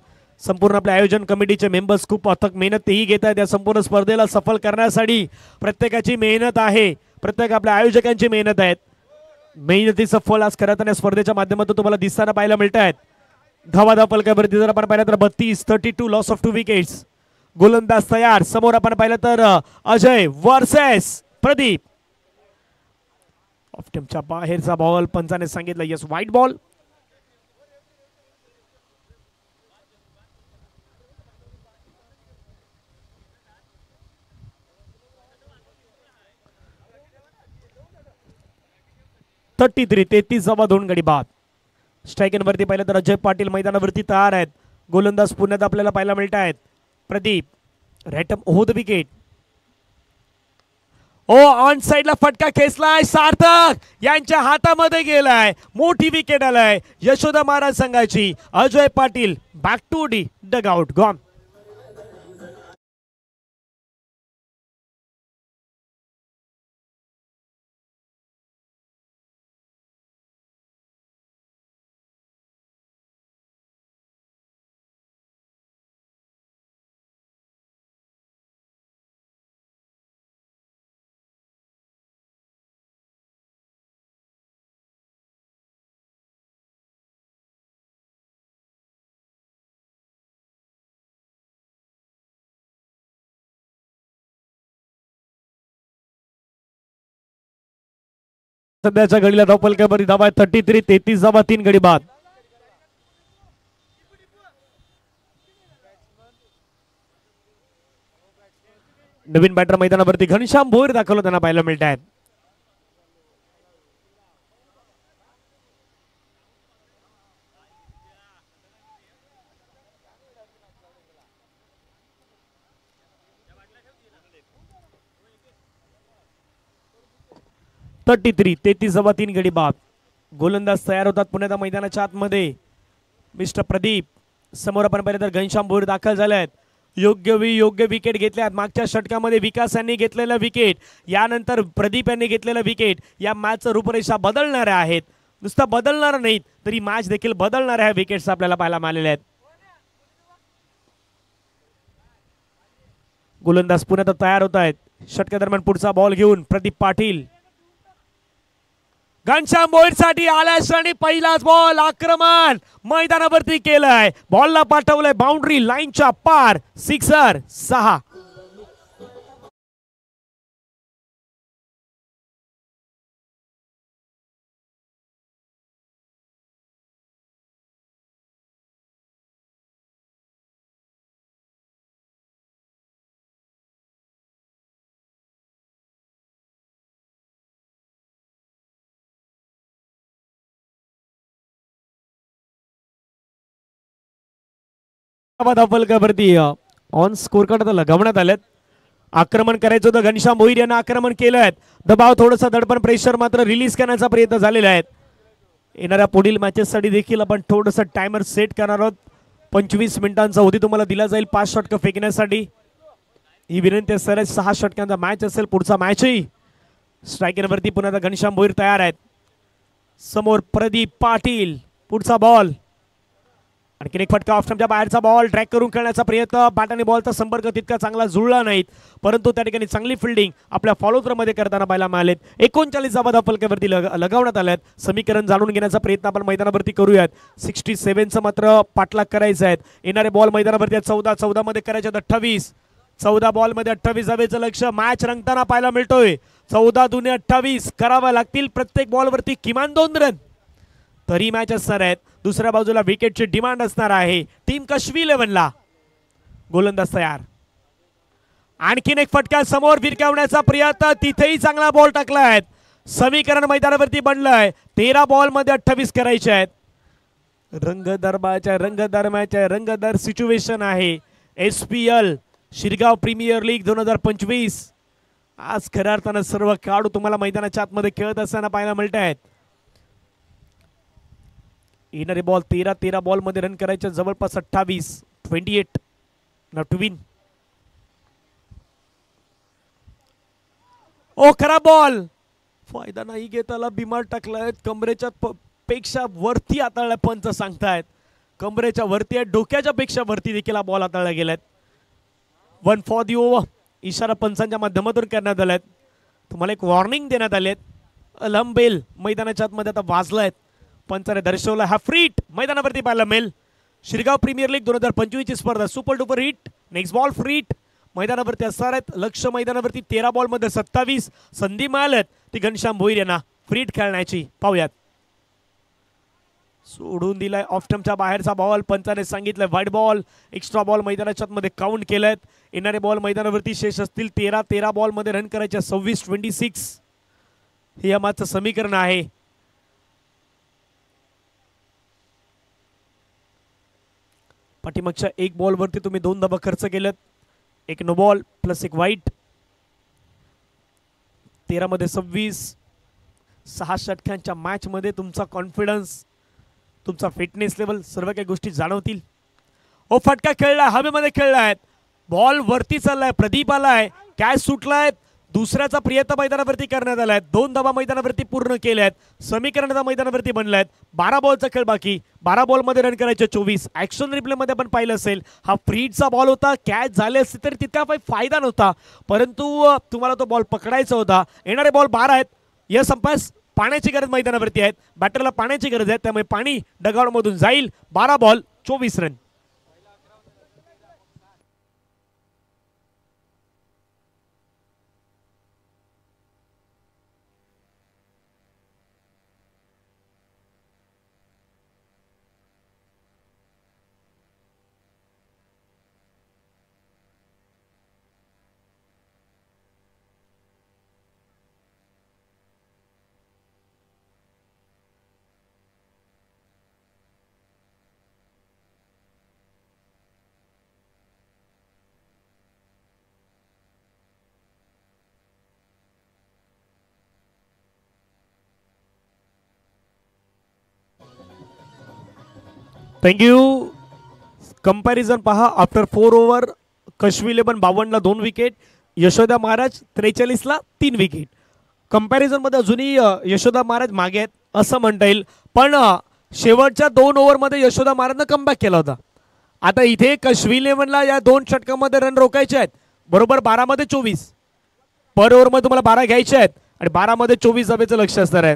संपूर्ण आपल्या आयोजन कमिटीचे मेंबर्स खूप अथक मेहनत तेही घेत आहेत या संपूर्ण स्पर्धेला सफल करण्यासाठी. प्रत्येकाची मेहनत आहे, प्रत्येक आपल्या आयोजकांची मेहनत आहे. मेहनतीचं फळ आज खरं तर या स्पर्धेच्या माध्यमातून तुम्हाला दिसताना पाहायला मिळत आहेत. धावा धावफलकावरती जर आपण पाहिलं तर 32, 32 लॉस ऑफ 2 विकेट्स. गोलंदाज तयार. समोर आपण पाहिलं तर अजय वर्सेस प्रदीप. ऑफ टेमच्या बाहेरचा बॉल, पंचाने सांगितलं यस वाईट बॉल. थर्टी 33 2 गडी बाद. स्ट्रायकरवरती पाहिलं तर अजय पाटील मैदानावरती तयार आहेत. गोलंदाज पुण्यात आपल्याला पाहायला मिळत आहेत. प्रदीप रॅटम हो द विकेट. ओ ऑन साइडला फटका खेचलाय, सार्थक यांच्या हातामध्ये गेलाय. मोठी विकेट आलाय यशोदा महाराज संघाची. Ajay Patil back to the dugout gone. सध्याच्या घडीला धावफलकावरती धावा आहे 33, 33 धावा 3 गडी बाद. नवीन बॅटर मैदानावरती घनश्याम भोईर दाखवलं त्यांना पाहायला मिळत आहेत. थर्टी 33 धावा 3 गडी बाद. गोलंदाज तयार होतात पुण्याच्या मैदानाच्या आतमध्ये. मिस्टर प्रदीप. समोर आपण पाहिलं तर घनश्याम भोईर दाखल झाले आहेत. योग्य विकेट घेतल्यात. मागच्या षटकामध्ये विकास यांनी घेतलेला विकेट, यानंतर प्रदीप यांनी घेतलेला विकेट. या मॅचचं रूपरेषा बदलणाऱ्या आहेत. नुसता बदलणार नाहीत तरी मॅच देखील बदलणाऱ्या ह्या विकेट्स आपल्याला पाहायला मिळालेल्या आहेत. गोलंदाज पुण्यात तयार होत आहेत. षटकादरम्यान पुढचा बॉल घेऊन प्रदीप पाटील. घनश्याम भोईर साठी आल्यास आणि पहिलाच बॉल आक्रमण मैदानावरती केलंय. बॉलला पाठवलंय बाउंड्री लाईनच्या पार. सिक्सर 6. धावफलकावरती ऑन स्कोर कार्ड लगावण्यात आलेत. आक्रमण करायचं होतं घनश्याम भोईर यांना आक्रमण केलंय. दबाव थोडासा दडपण प्रेशर मात्र रिलीज करण्याचा प्रयत्न झालेला आहे. येणाऱ्या पुढील मॅचेससाठी देखील आपण थोडंसं टायमर सेट करणार आहोत. 25 मिनिटांचा अवधी तुम्हाला दिला जाईल 5 षटकं फेकण्यासाठी. ही विनंती असेल. 6 षटकांचा मॅच असेल पुढचा मॅचही. स्ट्रायकरवरती पुन्हा घनश्याम भोईर तयार आहेत. समोर प्रदीप पाटील. पुढचा बॉल. आणखी एक फटका ऑफस्टंपच्या बाहेरचा बॉल. ट्रॅक करून खेळण्याचा प्रयत्न. बॅट आणि बॉलचा संपर्क तितका चांगला जुळला नाहीत, परंतु त्या ठिकाणी चांगली फिल्डिंग आपल्या फॉलो थ्रो मध्ये करताना पाहायला मिळालेत. 39 धावा धावफलकावरती लगावण्यात आल्यात. समीकरण जाणून घेण्याचा प्रयत्न आपण मैदानावरती करूयात. 67चं मात्र पाठलाग करायचं आहे. येणारे बॉल मैदानावरती 14 मध्ये करायचे 28. 14 बॉल मध्ये 28 धावेचं लक्ष. मॅच रंगताना पाहायला मिळतोय. 14 दुने 28 करावा लागतील प्रत्येक बॉलवरती किमान 2 रन तरी मॅच असणार आहेत. दुसऱ्या बाजूला विकेटची डिमांड असणार आहे टीम कश्मी 11ला. गोलंदाज तयार. आणखीन एक फटका समोर विरकावण्याचा प्रयत्न. तिथेही चांगला बॉल टाकलाय. समीकरण मैदानावरती बनलंय. 13 बॉल मध्ये 28 करायचे आहेत. रंगदर सिच्युएशन आहे. SPL Shirgaon premier league 2025. आज खऱ्या अर्थानं सर्व खेळाडू तुम्हाला मैदानाच्या आतमध्ये खेळत असताना पाहायला मिळत आहेत. येणारे बॉल 13 बॉल मध्ये रन करायचे जवळपास 28 नटविन. ओ खरा बॉल फायदा नाही घेत आला. बिमार टाकलाय. कमरेच्या पेक्षा वरती हाताळला पंच सांगतायत. कमरेच्या वरती आहे. डोक्याच्या पेक्षा वरती देखील हा बॉल हाताळला गेलाय. 1 फॉर दी ओव्हर इशारा पंचांच्या माध्यमातून करण्यात आलाय. तुम्हाला एक वॉर्निंग देण्यात आले. अलार्म बेल मैदानाच्या आतमध्ये आता वाजलाय. पंचाने दर्शवला हा फ्रीट मैदानावरती पाहायला मिळेल. शिरगाव प्रीमियर लीग 2025 ची स्पर्धा super duper hit. Next ball फ्रीट मैदानावरती असणार आहेत. लक्ष मैदानावरती 13 बॉल मध्ये 27 संधी मिळाल्यात ती घनश्याम भोईर यांना फ्रीट खेळण्याची. पाहूयात. सोडून दिलाय ऑफ स्टंपच्या बाहेरचा बॉल. पंचाने सांगितलं वाईड बॉल. एक्स्ट्रा बॉल मैदानाच्या मध्ये काउंट केलेत. येणारे बॉल मैदानावरती शेष असतील 13 बॉल मध्ये रन करायचे 26 हे या मॅचचं समीकरण आहे. पाठीमागच्या एक बॉल वरती तुम्ही 2 धावा खर्च केलेत. एक नो बॉल प्लस एक वाईट. 13 मध्ये 26. 6 षटकांच्या मॅच मध्ये तुमचा कॉन्फिडन्स तुमचा फिटनेस लेवल सर्व काही गोष्टी जाणवतील. ओ फटका खेळलाय. हवेमध्ये खेळलाय. बॉल वरती चाललाय. प्रदीप आलाय. कॅच सुटलाय. दुसऱ्याचा प्रयत्न मैदानावरती करण्यात आलाय. 2 धावा मैदानावरती पूर्ण केल्यात. समीकरणाचा मैदानावरती बनलाय. 12 बॉलचा खेळ बाकी. 12 बॉल मध्ये रन करायचे 24. ऍक्शन रिप्ले मध्ये आपण पाहिलं असेल हा फ्रीडचा बॉल होता. कॅच झाले असते तरी तितका काही फायदा नव्हता परंतु तुम्हाला तो बॉल पकडायचा होता. येणारे बॉल 12 आहेत. या संपास पाण्याची गरज मैदानावरती आहे. बॅटरला पाण्याची गरज आहे त्यामुळे पाणी डगआउट मधून जाईल. 12 बॉल 24 रन. थँक्यू. कंपॅरिझन पहा. आफ्टर 4 ओव्हर कश्मी 11 52ला 2 विकेट. यशोदा महाराज 43ला 3 विकेट. कंपॅरिझन मध्ये अजूनही यशोदा महाराज मागे आहेत असं म्हणता येईल पण शेवटच्या 2 ओव्हरमध्ये यशोदा महाराजनं कमबॅक केला होता. आता इथे कश्मी 11ला या 2 षटकांमध्ये रन रोखायचे आहेत. बरोबर 12 मध्ये 24 पर ओव्हर मध्ये तुम्हाला 12 घ्यायचे आहेत आणि 12 मध्ये 24 धावेचं लक्ष असणार आहे.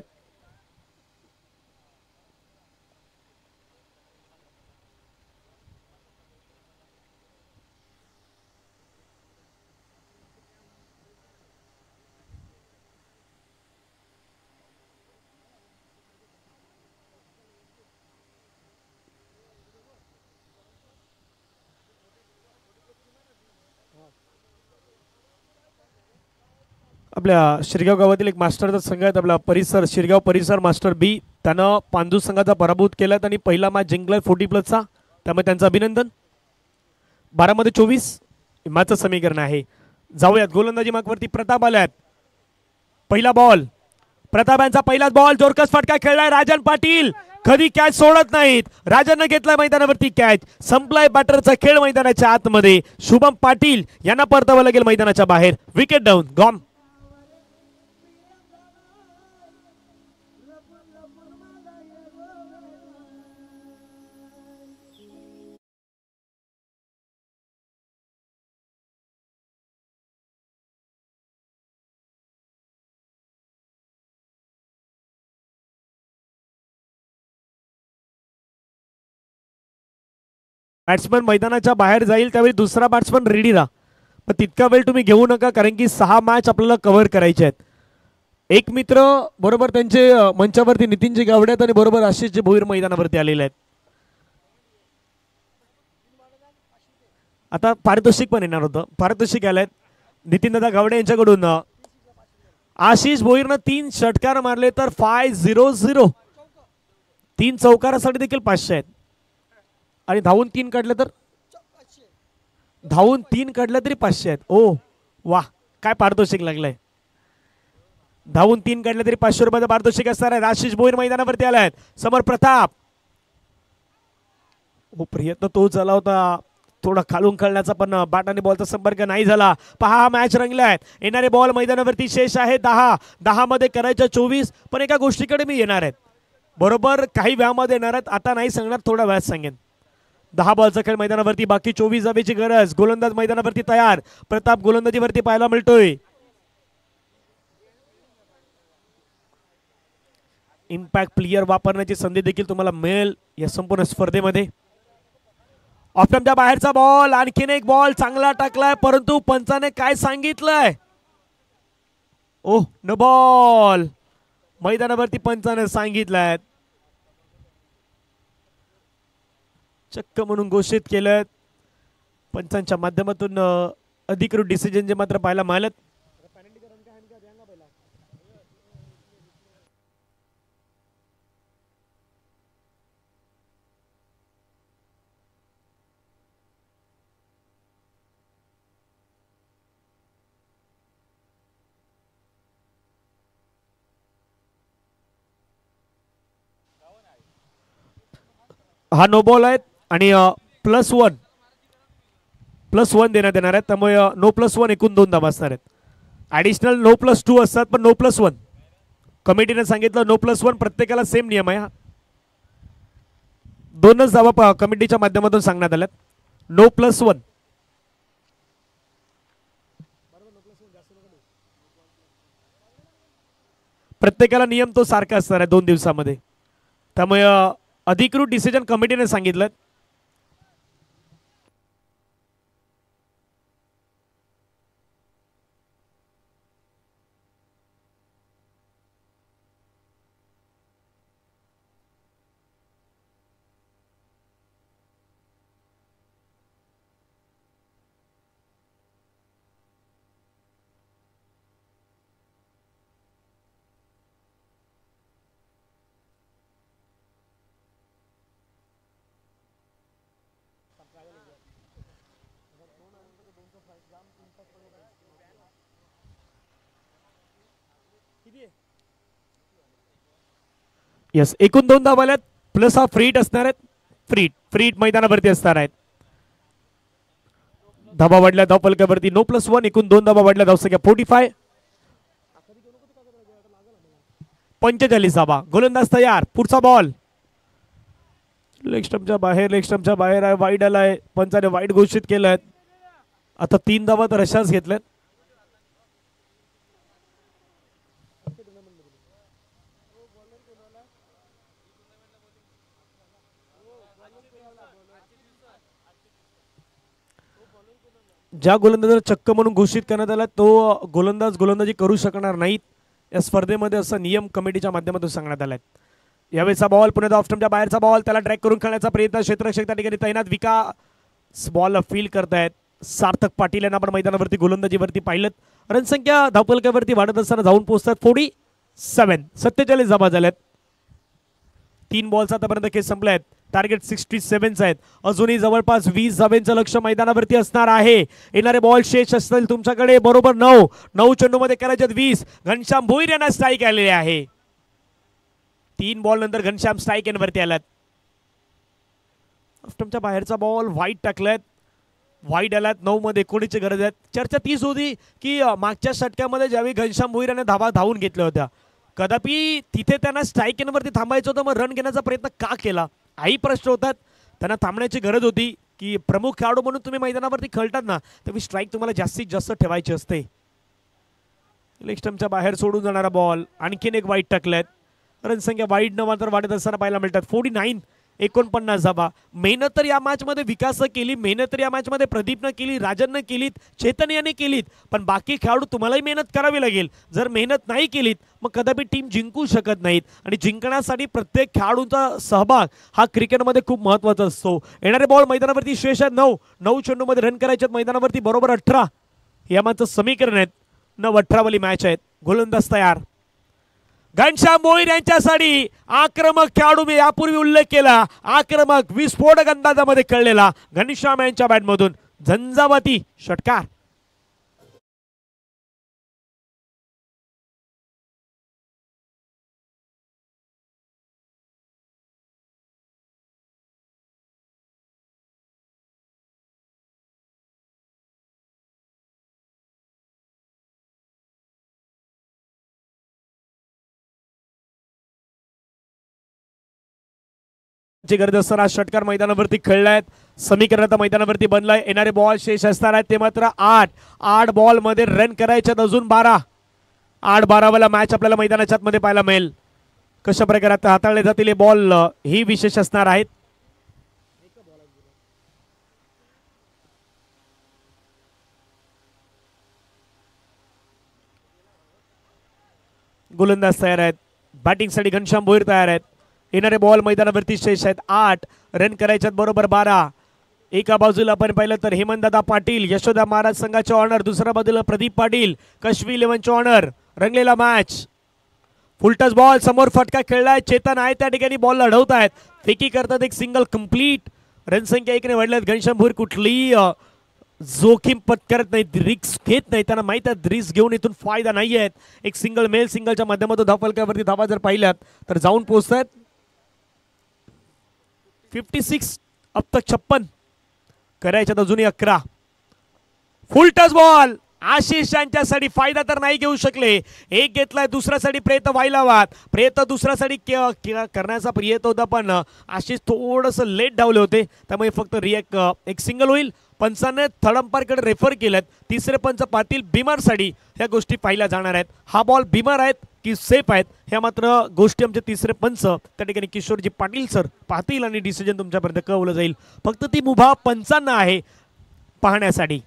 आपल्या शिरगाव गावातील एक मास्टरचा संघ आहे आपला परिसर शिरगाव परिसर मास्टर बी. त्यानं पांजू संघाचा पराभूत केला आणि पहिला मॅच जिंकलाय 40+चा त्यामुळे त्यांचं अभिनंदन. 12 मध्ये 24 मॅचचं समीकरण आहे. जाऊयात गोलंदाजी मार्कवरती प्रताप आल्यात. पहिला बॉल प्रताप यांचा पहिलाच बॉल. जोरकस फटका खेळलाय राजन पाटील. कधी कॅच सोडत नाहीत. राजनने घेतलाय मैदानावरती कॅच. संपलाय बॅटरचा खेळ मैदानाच्या आतमध्ये. शुभम पाटील यांना परतावं लागेल मैदानाच्या बाहेर. Wicket down gone. बॅट्समन मैदानाच्या बाहेर जाईल त्यावेळी दुसरा बॅट्समन रेडी राहा. पण तितका वेळ तुम्ही घेऊ नका, कारण की 6 मॅच आपल्याला कव्हर करायचे आहेत. एक मित्र बरोबर त्यांचे मंचावरती नितीनजी गावडे आहेत आणि बरोबर आशिषजी भोईर मैदानावरती आलेले आहेत. आता पारितोषिक पण येणार होतं, पारितोषिक आलंय नितीनदादा गावडे यांच्याकडून. आशिष भोईरनं 3 षटकार मारले तर 5-0-0. 3 चौकारासाठी देखील 500 आहेत आणि धावून 3 काढले तर तरी 500 आहेत. ओ वा, काय पारितोषिक लागलंय. धावून 3 काढले तरी 500 रुपयाचं पारितोषिक असणार आहे. आशिष भोईर मैदानावरती आले आहेत. समोर प्रताप. हो, प्रयत्न तो झाला होता थोडा खालून खेळण्याचा, पण बॅट आणि बॉलचा संपर्क नाही झाला. पहा, मॅच रंगलाय. येणारे बॉल मैदानावरती शेष आहे 10 मध्ये करायच्या 24. पण एका गोष्टीकडे मी येणार आहेत, बरोबर काही वेळामध्ये येणार आहेत. आता नाही सांगणार, थोडा वेळात सांगेन. 10 बॉलचा खेळ मैदानावरती, बाकी 24 जावेची गरज. गोलंदाज मैदानावरती तयार. प्रताप गोलंदाजीवरती पाहायला मिळतोय. इम्पॅक्ट प्लेयर वापरण्याची संधी देखील तुम्हाला मिळेल या संपूर्ण स्पर्धेमध्ये. ऑप्टमच्या बाहेरचा बॉल, आणखीन एक बॉल चांगला टाकलाय, परंतु पंचाने काय सांगितलंय. ओह, नो बॉल. मैदानावरती पंचाने सांगितलंय, चक्क म्हणून घोषित केलं. पंचांच्या माध्यमातून अधिकृत डिसिजन जे मात्र पाहायला मिळालं. हा नो बॉल आहेत आणि +1 देण्यात येणार आहेत. त्यामुळे नो +1 एकूण 2 धावा असणार आहेत. ॲडिशनल नो +2 असतात, पण नो +1 कमिटीने सांगितलं. नो +1 प्रत्येकाला सेम नियम आहे. 2च धावा कमिटीच्या माध्यमातून सांगण्यात आल्यात. नो +1. प्रत्येकाला नियम तो सारखा असणार आहे 2 दिवसामध्ये. त्यामुळे अधिकृत डिसिजन कमिटीने सांगितलं. यस, एकूण 2 धावा आल्यात, प्लस हा फ्रीट असणार आहेत. फ्रीट मैदानावरती असणार आहेत. धावा वाढल्या धावफलकावरती. नो +1 एकूण 2 धावा वाढल्या. धावसंख्या 45. 45 धावा. गोलंदाज तयार. पुढचा बॉल लेग स्टंपच्या बाहेर आहे. वाईड आलाय. पंचाने वाईड घोषित केलंय. आता 3 धावा तर अशाच घेतल्यात. ज्या गोलंदाजाला चक्क म्हणून घोषित करण्यात आला तो गोलंदाज गोलंदाजी करू शकणार नाहीत या स्पर्धेमध्ये, असा नियम कमिटीच्या माध्यमातून सांगण्यात आलाय. यावेळेचा बॉल पुण्यात ऑफस्टंपच्या बाहेरचा बॉल, त्याला ट्रॅक करून खेळण्याचा प्रयत्न. क्षेत्ररक्षक त्या ठिकाणी तैनात. विकास बॉल फील करतायत. सार्थक पाटील यांना आपण मैदानावरती गोलंदाजीवरती पाहिलं. रणसंख्या धावफलकावरती वाढत असताना जाऊन पोहोचतात 47. 47 धावा झाल्यात. 3 बॉल्स आतापर्यंत खेळ संपले आहेत. टार्गेट 67 आहेत. अजूनही जवळपास 20 धावांचं लक्ष मैदानावरती असणार आहे. येणारे बॉल शेष असतील तुमच्याकडे. बरोबर 9 चेंडूमध्ये करायचे 20. घनश्याम भोईर यांना स्ट्राईक आलेले आहे. 3 बॉल नंतर घनश्याम स्ट्राईक यांवरती आलात. ऑफस्टंपच्या बाहेरचा बॉल वाईड टाकलाय. वाईड आलात. 9 मध्ये कोणीची गरज आहे. चर्चा तीच होती की मागच्या षटकामध्ये ज्यावेळी घनश्याम भोईर याने धावून घेतल्या होत्या, कदापि तिथे त्यांना स्ट्राईक वरती थांबायचं होतं, मग रन घेण्याचा प्रयत्न का केला हाही प्रश्न होतात. त्यांना थांबण्याची गरज होती की प्रमुख खेळाडू म्हणून तुम्ही मैदानावरती खेळतात ना, तर स्ट्राईक तुम्हाला जास्तीत जास्त ठेवायची असते. लेग स्टंपच्या बाहेर सोडून जाणारा बॉल. आणखीन एक वाईड टाकलाय. रनसंख्या वाईड न मात्र वाढत असताना पाहायला मिळतात. 49 49 धावा. मेहनत तर या मॅच मध्ये विकास केली, मेहनत तर या मॅच मध्ये प्रदीपनं केली, राजननं केलीत, चेतन याने केलीत, पण बाकी खेळाडू तुम्हालाही मेहनत करावी लागेल. जर मेहनत नाही केलीत मग कदापि टीम जिंकू शकत नाहीत. आणि जिंकण्यासाठी प्रत्येक खेळाडूंचा सहभाग हा क्रिकेटमध्ये खूप महत्त्वाचा असतो. येणारे बॉल मैदानावरती शेष आहेत 9 चेंडूमध्ये रन करायचे आहेत मैदानावरती बरोबर 18. या मॅचचं समीकरण आहेत 9-18 वाली मॅच आहेत. गोलंदाज तयार. घनश्याम भोईर यांच्यासाठी आक्रमक खेळाडू, मी यापूर्वी उल्लेख केला, आक्रमक विस्फोटक अंदाजामध्ये खेळलेला घनश्याम यांच्या बॅटमधून झंझावाती षटकार. गरज असताना षटकार मैदानावरती खेळलायत. समीकरण मैदानावरती बनलाय. येणारे बॉल शेष असणार आहेत ते मात्र 8 बॉल मध्ये रन करायच्यात अजून 12. 8-12 वाला मॅच आपल्याला मैदानाच्या आतमध्ये पाहायला मिळेल. कशा प्रकारे हाताळले जातील हे बॉल ही विशेष असणार आहेत. गोलंदाज तयार आहेत. बॅटिंगसाठी घनश्याम भोईर तयार आहेत. येणारे बॉल मैदानावरती शेष आहेत 8 रन करायच्यात बरोबर 12. एका बाजूला आपण पाहिलं तर हेमंतदादा पाटील यशोदा महाराज संघाचे ऑनर, दुसऱ्या बाजूला प्रदीप पाटील कश्मी 11चे ऑनर. रंगलेला मॅच. फुलटस बॉल समोर फटका खेळलाय. चेतन आहे त्या ठिकाणी बॉल अडवत आहेत. फेकी करतात. एक सिंगल कंप्लीट. रनसंख्या 1 ने वाढल्यात. घनश्याम भोईर कुठलीही जोखीम पत्करत नाहीत, रिस्क घेत नाही. त्यांना माहित आहे रिस्क घेऊन इथून फायदा नाही आहेत. एक सिंगल मेल सिंगलच्या माध्यमातून धावफलकावरती धावा जर पाहिल्यात तर जाऊन पोहोचतात. 56 अब तक 56 करायच्यात अजूनही 11. फुल टच बॉल. आशिष यांच्यासाठी फायदा तर नाही घेऊ शकले. एक घेतलाय, दुसऱ्यासाठी प्रयत्न व्हायला वाद. प्रयत्न दुसऱ्यासाठी करण्याचा प्रयत्न होता पण आशिष थोडंसं लेट धावले होते त्यामुळे फक्त एक सिंगल होईल. पंचांनी थर्ड अंपायरकडे रेफर केलेत. तिसरे पंच पाटील बिमारसाठी ह्या गोष्टी पाहिल्या जाणार आहेत. हा बॉल बिमार आहेत की सेफ आहेत ह्या मात्र गोष्टी आमचे तिसरे पंच त्या ठिकाणी किशोरजी पाटील सर पाहतील आणि डिसिजन तुमच्यापर्यंत कळवलं जाईल. फक्त ती मुभा पंचांना आहे पाहण्यासाठी.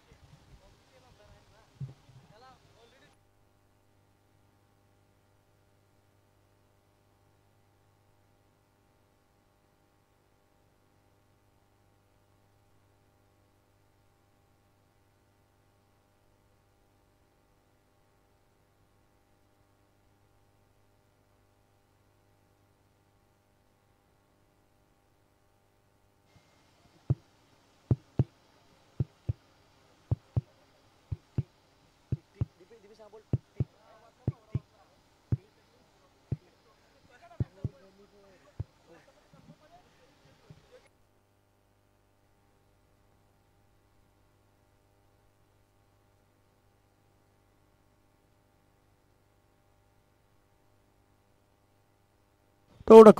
थोडं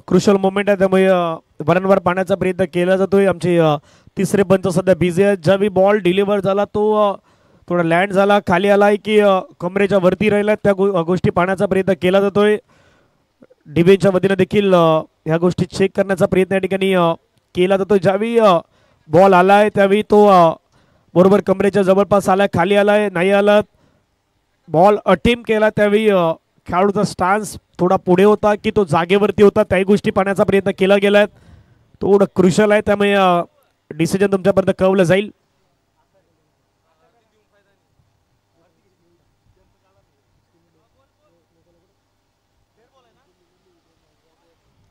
क्रुशल मोमेंट आहे त्यामुळे वारंवार पाण्याचा प्रयत्न केला जातोय. आमचे तिसरे पंच सध्या बिझी आहेत. ज्यावेळी बॉल डिलिव्हर झाला तो थोडा लँड झाला, खाली आलाय की कमरेच्या वरती राहिला त्या गोष्टी पाहण्याचा प्रयत्न केला जातोय. डिबेच्या वतीने देखील ह्या गोष्टी चेक करण्याचा प्रयत्न या ठिकाणी केला जातोय. ज्यावेळी बॉल आलाय त्यावेळी तो बरोबर कमरेच्या जवळपास आलाय, खाली आलाय नाही आला. बॉल अटेम्प्ट केला त्यावेळी खेळाडूचा स्टान्स थोडा पुढे होता की तो जागेवरती होता त्याही गोष्टी पाहण्याचा प्रयत्न केला गेलाय. थोडं क्रुशल आहे त्यामुळे डिसिजन तुमच्यापर्यंत कळवलं जाईल.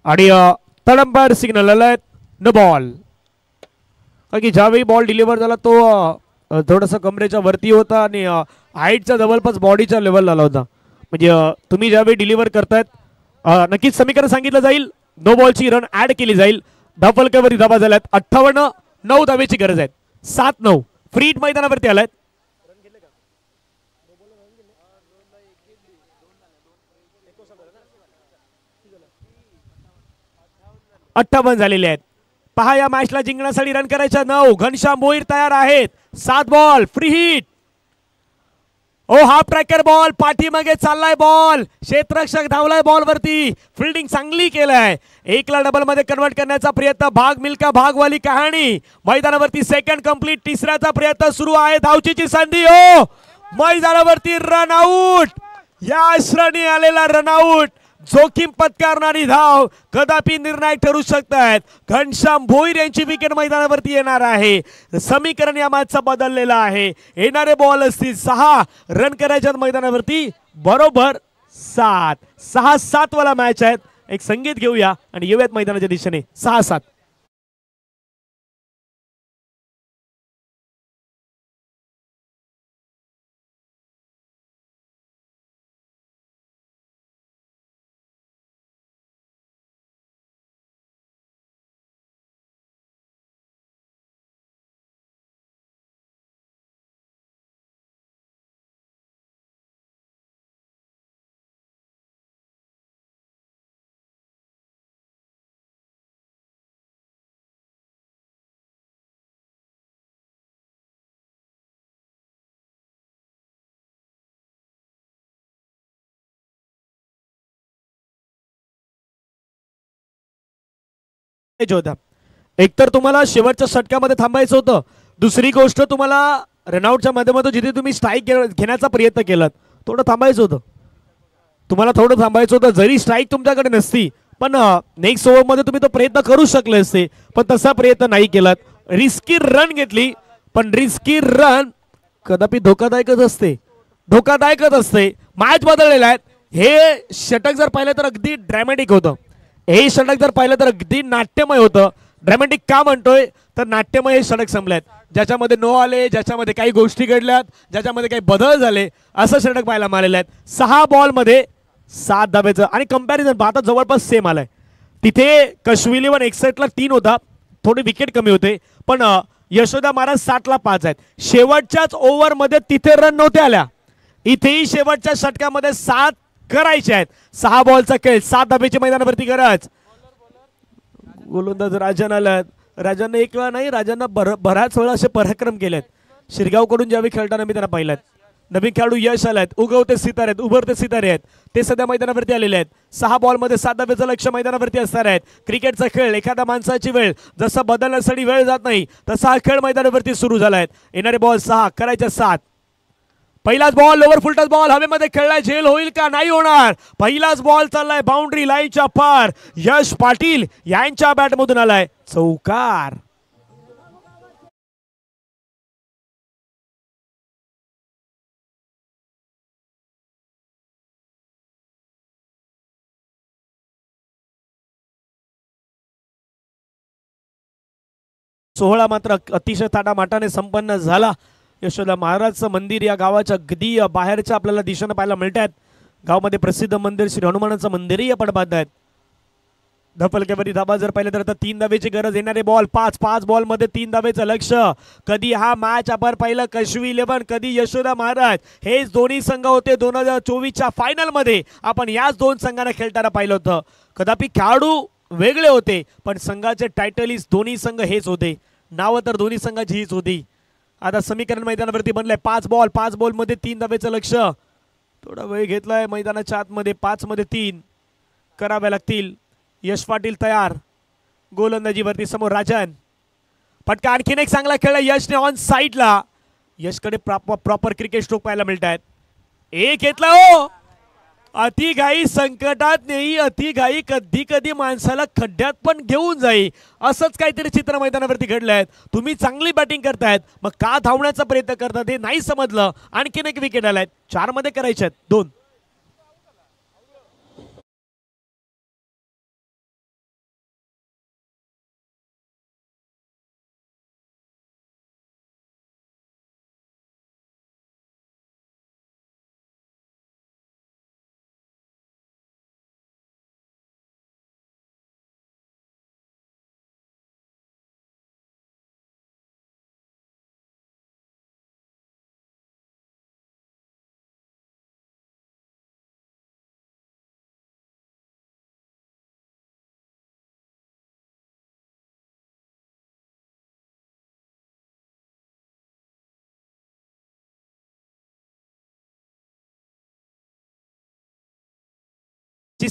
आणि थर्ड अंपायर सिग्नल आलाय न बॉल. कारण की ज्यावेळी बॉल डिलिव्हर झाला तो थोडासा कमरेच्या वरती होता आणि हाईटच्या जवळपास बॉडीच्या लेवलला आला होता. म्हणजे तुम्ही ज्यावेळी डिलिव्हर करतायत नक्कीच समीकरण सांगितलं जाईल. नो बॉलची रन ऍड केली जाईल. धावफलकावरती धावा झाल्यात 58. 9 धावेची गरज आहे. 7-9 फ्री हिट मैदानावरती आलाय. 58 झालेले आहेत. पहा या मॅचला जिंकण्यासाठी रन करायच्या 9. घनश्याम भोईर तयार आहेत. 7 बॉल फ्री हिट. ओ हाफ ट्रॅकर बॉल, पाठीमागे चाललाय बॉल, क्षेत्ररक्षक धावलाय बॉल वरती, फिल्डिंग चांगली केलाय, एकला डबल मध्ये कन्वर्ट करण्याचा प्रयत्न, भाग मिल्का भागवाली कहाणी मैदानावरती, सेकंड कंप्लीट, तिसऱ्याचा प्रयत्न सुरू आहे, धावचीची संधी, ओ मैदानावरती रन आउट, या श्रणी आलेला रन आउट, जोखीम पत्कारणारी धाव कदापि निर्णायक ठरू शकतात. घनश्याम भोईर यांची विकेट मैदानावरती येणार आहे. समीकरण या मॅचचा बदललेला आहे. येणारे बॉल असतील 6 रन करायच्या मैदानावरती, बरोबर 6-7 वाला मॅच आहे. एक संगीत घेऊया आणि येऊयात मैदानाच्या दिशेने. 6-7. होता एकतर तुम्हाला शेवटच्या षटकामध्ये थांबायचं होतं, दुसरी गोष्ट तुम्हाला रनआउटच्या माध्यमातून जिथे तुम्ही स्ट्राईक घेण्याचा प्रयत्न केलात थोडं थांबायचं होतं. तुम्हाला थोडं थांबायचं होतं, जरी स्ट्राईक तुमच्याकडे नसती पण नेक्स्ट ओव्हरमध्ये तुम्ही तो प्रयत्न करू शकले असते, पण तसा प्रयत्न नाही केलात. रिस्की रन घेतली, पण रिस्की रन कदापि धोकादायकच असते, धोकादायकच असते. मॅच बदललेला आहे. हे षटक जर पाहिलं तर अगदी ड्रॅमॅटिक होतं, हे षटक जर पाहिलं तर अगदी नाट्यमय होतं. ड्रॅमॅटिक का म्हणतोय तर नाट्यमय हे षटक संपल्यात, ज्याच्यामध्ये नो आले, ज्याच्यामध्ये काही गोष्टी घडल्यात, ज्याच्यामध्ये काही बदल झाले, असं षटक पाहायला मिळालेलं आहे. 6 बॉलमध्ये 7 धाब्याचं आणि कंपॅरिझन आता जवळपास सेम आलाय. तिथे कश्विली 161ला 3 होता, थोडी विकेट कमी होते, पण यशोदा महाराज 60ला 5 आहेत. शेवटच्याच ओव्हरमध्ये तिथे रन नव्हते आल्या, इथेही शेवटच्या षटकामध्ये 7 करायचे आहेत. 6 बॉलचा खेळ, 7 धाब्याची मैदानावरती गरज. गोलंदाज राजन आलात, राजांना एक वेळा नाही, राजांना बऱ्याच वेळा असे पराक्रम केलेत. शिरगावकडून ज्यावेळी खेळताना मी त्यांना पाहिलात. नवीन खेळाडू यश आलात, उगवते सितारे आहेत, उभरते सितारे आहेत, ते सध्या मैदानावरती आलेले आहेत. 6 बॉलमध्ये 7 धाब्याचं लक्ष मैदानावरती असणार आहेत. क्रिकेटचा खेळ, एखाद्या माणसाची वेळ जसा बदलण्यासाठी वेळ जात नाही तसा हा खेळ मैदानावरती सुरू झाला आहे. येणारे बॉल 6 करायच्या 7. पहिलाच बॉल लोवर फुलटच बॉल हवेमध्ये खेळलाय, झेल होईल का, नाही होणार. पहिलाच बॉल चाललाय बाउंड्री लाईनच्या पार, यश पाटील यांच्या बॅटमधून आलाय चौकार. सोहळा मात्र अतिशय थाटामाटाने संपन्न झाला. यशोदा महाराजचं मंदिर या गावाच्या अगदी बाहेरच्या आपल्याला दिशेनं पाहायला मिळतात. गावामध्ये प्रसिद्ध मंदिर श्री हनुमानाचं मंदिरही आपण पाहत आहेत. धपलकेवरी धाबा जर पाहिलं तर 3 धाब्याची गरज. येणारे बॉल 5 बॉलमध्ये 3 धाब्याचं लक्ष. कधी हा मॅच आपण पाहिलं कश्वी 11, कधी यशोदा महाराज, हेच दोन्ही संघ होते 2024च्या फायनलमध्ये. आपण याच 2 संघांना खेळताना पाहिलं होतं. कदापि खेळाडू वेगळे होते पण संघाचे टायटलिस्ट दोन्ही संघ हेच होते, नावं तर दोन्ही संघाची हीच होती. आता समीकरण मैदानावरती बनलंय. 5 बॉलमध्ये 3 धाब्याचं लक्ष. थोडा वेळ घेतलाय मैदानाच्या आतमध्ये. 5 मध्ये 3 कराव्या लागतील. यश पाटील तयार, गोलंदाजीवरती समोर राजन. फटका आणखीन एक चांगला खेळला यशने ऑन साईडला. यशकडे प्रॉपर क्रिकेट स्ट्रोक पाहायला मिळत आहेत. एक घेतला हो, अतिघाई संकटात नाही, अतिघाई कधी कधी माणसाला खड्ड्यात पण घेऊन जाई, असंच काहीतरी चित्र मैदानावरती घडलंय. तुम्ही चांगली बॅटिंग करतायत, मग का धावण्याचा प्रयत्न करतात हे नाही समजलं. आणखीन एक विकेट आलाय. 4 मध्ये करायचे आहेत 2.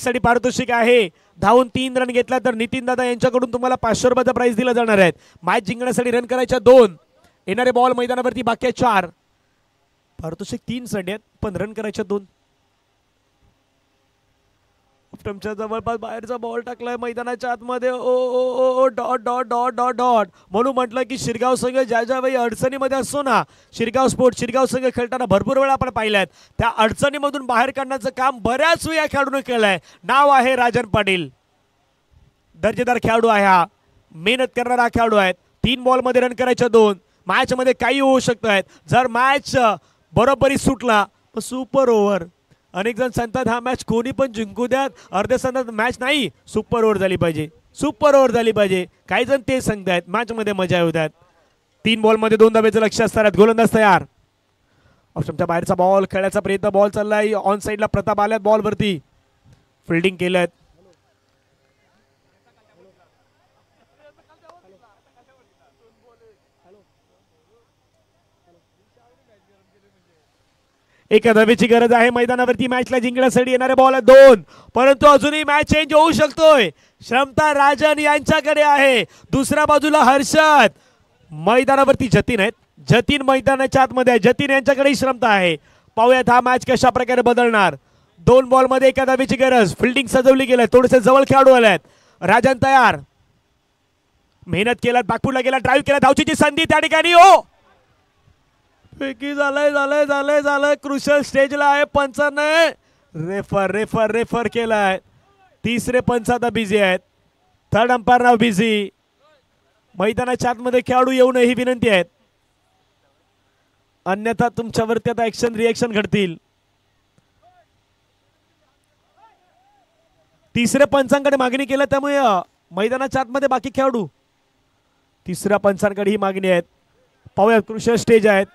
साठी पारितोषिक आहे. धावून 3 रन घेतला तर नितीन दादा यांच्याकडून तुम्हाला 500 रुपयाचा प्राइस दिला जाणार आहे. मॅच जिंकण्यासाठी रन करायच्या 2, येणारे बॉल मैदानावरती बाकी आहे 4. पारितोषिक 3 साठी आहेत पण रन करायच्या 2. तुमच्या जवळपास बाहेरचा बॉल टाकलाय मैदानाच्या आतमध्ये. Oh oh oh oh dot dot dot dot dot. म्हणून म्हटलं की शिरगाव संघ ज्या ज्या वेळी अडचणीमध्ये असतो ना, शिरगाव स्पोर्ट शिरगाव संघ खेळताना भरपूर वेळा आपण पाहिल्यात. त्या अडचणीमधून बाहेर काढण्याचं काम बऱ्याच वेळा खेळाडूने केलंय. नाव आहे राजन पाटील. दर्जेदार खेळाडू आहे हा, मेहनत करणारा खेळाडू आहे. 3 बॉलमध्ये रन करायच्या 2. मॅच मध्ये काही होऊ शकत. जर मॅच बरोबरी सुटला तर सुपर ओव्हर. अनेक जण सांगतात हा मॅच कोणी पण जिंकू द्यात, अर्ध्या सांगतात मॅच नाही सुपर ओव्हर झाली पाहिजे, सुपर ओव्हर झाली पाहिजे. काही जण ते सांगतायत मॅच मध्ये मजा येऊ द्यात. 3 बॉलमध्ये 2 धाब्याचं लक्ष असतात. गोलंदाज तयार. ऑप्शनच्या बाहेरचा बॉल खेळायचा प्रयत्न. बॉल चाललाय ऑन साईडला. प्रताप आल्यात बॉल वरती. फिल्डिंग केलं. एका धावेची गरज आहे मैदानावरती मॅचला जिंकण्यासाठी. येणारे बॉल 2, परंतु अजूनही मॅच चेंज होऊ शकतोय. क्षमता राजन यांच्याकडे आहे. दुसऱ्या बाजूला हर्षद. मैदानावरती जतीन आहेत. जतीन मैदानाच्या आतमध्ये आहे. जतीन यांच्याकडे क्षमता आहे. पाहूयात हा मॅच कशा प्रकारे बदलणार. 2 बॉलमध्ये एका धावेची गरज. फिल्डिंग सजवली गेली. थोडेसे जवळ खेळाडू आलेत. राजन तयार. मेहनत केला. बॅकफुटला गेला. ड्राईव्ह केला. धावचीची संधी त्या ठिकाणी. हो पैकी झालंय. क्रुशल स्टेजला आहे. पंचाने रेफर केलाय. 3रे पंच आता बिझी आहेत. 3rd अंपायर नाव बिझी. मैदानाच्या आतमध्ये खेळाडू येऊ नये ही विनंती आहे, अन्यथा तुमच्यावरती आता ऍक्शन रिएक्शन घडतील. 3ऱ्या पंचांकडे मागणी केली त्यामुळे मैदानाच्या आतमध्ये बाकी खेळाडू 3ऱ्या पंचांकडे ही मागणी आहे. पाहूया क्रुशल स्टेज आहेत.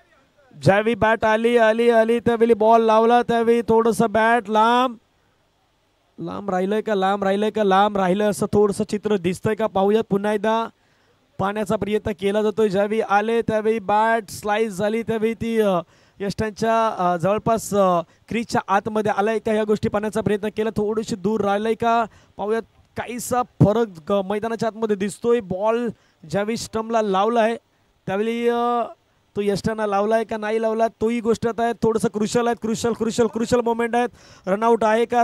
ज्यावेळी बॅट आली त्यावेळी बॉल लावला त्यावेळी थोडंसं बॅट लांब राहिलंय असं थोडंसं चित्र दिसतंय का पाहूयात. पुन्हा एकदा पाण्याचा प्रयत्न केला जातोय. ज्यावेळी आले त्यावेळी बॅट स्लाइस झाली त्यावेळी ती यष्टांच्या जवळपास क्रीजच्या आतमध्ये आलाय का, ह्या गोष्टी पाहण्याचा प्रयत्न केला. थोडीशी दूर राहिलंय का पाहूयात. काहीसा फरक मैदानाच्या आतमध्ये दिसतोय. बॉल ज्यावेळी स्टंपला लावलाय त्यावेळी तो यष्टांना लावलाय का नाही लावला तोही गोष्ट आता आहे. थोडंसं क्रुशल आहेत. क्रुशल मोमेंट आहेत. रनआउट आहे का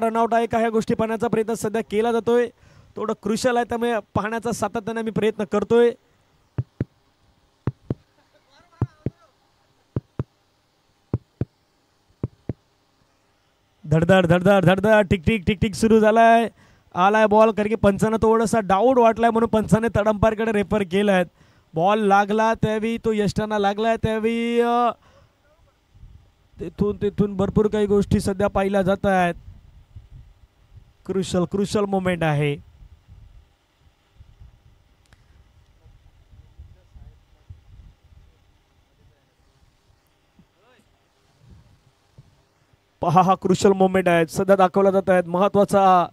ह्या गोष्टी पाहण्याचा प्रयत्न सध्या केला जातोय. थोडं क्रुशल आहे त्यामुळे पाहण्याचा सातत्याने मी प्रयत्न करतोय. धडधड टिक सुरू झालाय. आलाय बॉल कारण की पंचांना थोडासा डाऊट वाटलाय म्हणून पंचाने तडंपारकडे रेफर केलाय. बॉल लागला त्यावेळी तो यष्टांना लागलाय त्यावेळी तेथून भरपूर काही गोष्टी सध्या पाहिल्या जात आहेत. क्रुशल मोमेंट आहे. पहा हा क्रुशल मोमेंट आहे सध्या दाखवला जात आहेत. महत्वाचा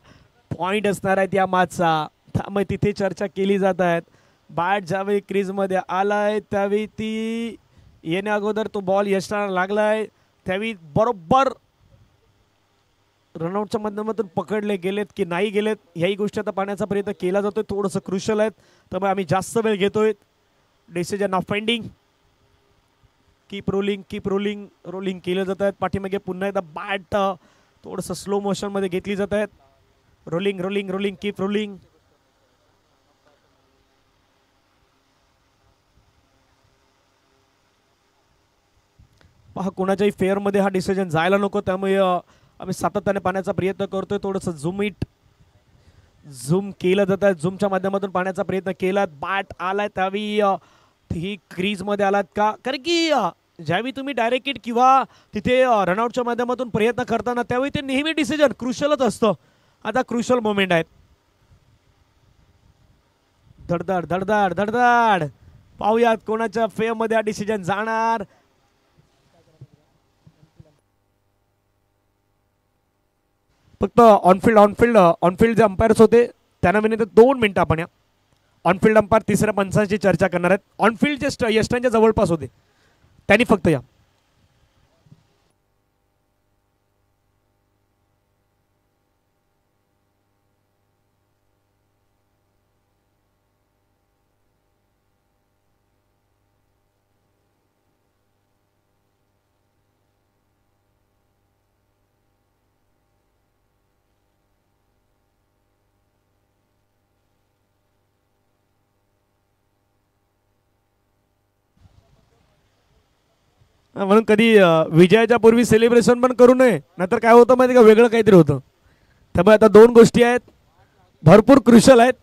पॉइंट असणार आहे या मॅचचा त्यामुळे तिथे चर्चा केली जात आहेत. बॅट ज्यावेळी क्रीजमध्ये आलाय त्यावेळी ती येण्या अगोदर तो बॉल यष्टांना लागलाय त्यावेळी बरोबर रनआउटच्या माध्यमातून पकडले गेलेत की नाही गेलेत ह्याही गोष्टी आता पाहण्याचा प्रयत्न केला जातोय. थोडंसं क्रुशल आहेत त्यामुळे आम्ही जास्त वेळ घेतोय. Decision of pending. Keep rolling केलं जात आहेत. पाठीमागे पुन्हा एकदा बॅट थोडंसं स्लो मोशनमध्ये घेतली जात आहेत. Rolling keep rolling. पहा कोणाच्याही फेअरमध्ये हा डिसिजन जायला नको त्यामुळे आम्ही सातत्याने पाहण्याचा प्रयत्न करतोय. थोडंसं झूम केलं जात आहे. झूमच्या माध्यमातून पाहण्याचा प्रयत्न केला. बॅट आलाय त्यावेळी ही क्रीजमध्ये आलात का कारण की ज्यावेळी तुम्ही डायरेक्ट हिट किंवा तिथे रनआउटच्या माध्यमातून प्रयत्न करताना त्यावेळी ते नेहमी डिसिजन क्रुशलच असतं. आता क्रुशल मोमेंट आहेत. धडधड पाहूयात कोणाच्या फेअरमध्ये हा डिसिजन जाणार. फक्त ऑनफिल्ड जे अंपायर्स होते त्यांना विनंती 2 मिनिटं आपण या ऑनफिल्ड अंपायर 3ऱ्या पंचांची चर्चा करणार आहेत. ऑनफिल्ड जे यष्टांच्या जवळपास होते त्यांनी फक्त या. म्हणून कधी विजयाच्या पूर्वी सेलिब्रेशन पण करू नये, नाहीतर काय होतं माहिती का, वेगळं काहीतरी होतं. त्यामुळे आता दोन गोष्टी आहेत, भरपूर क्रुशल आहेत,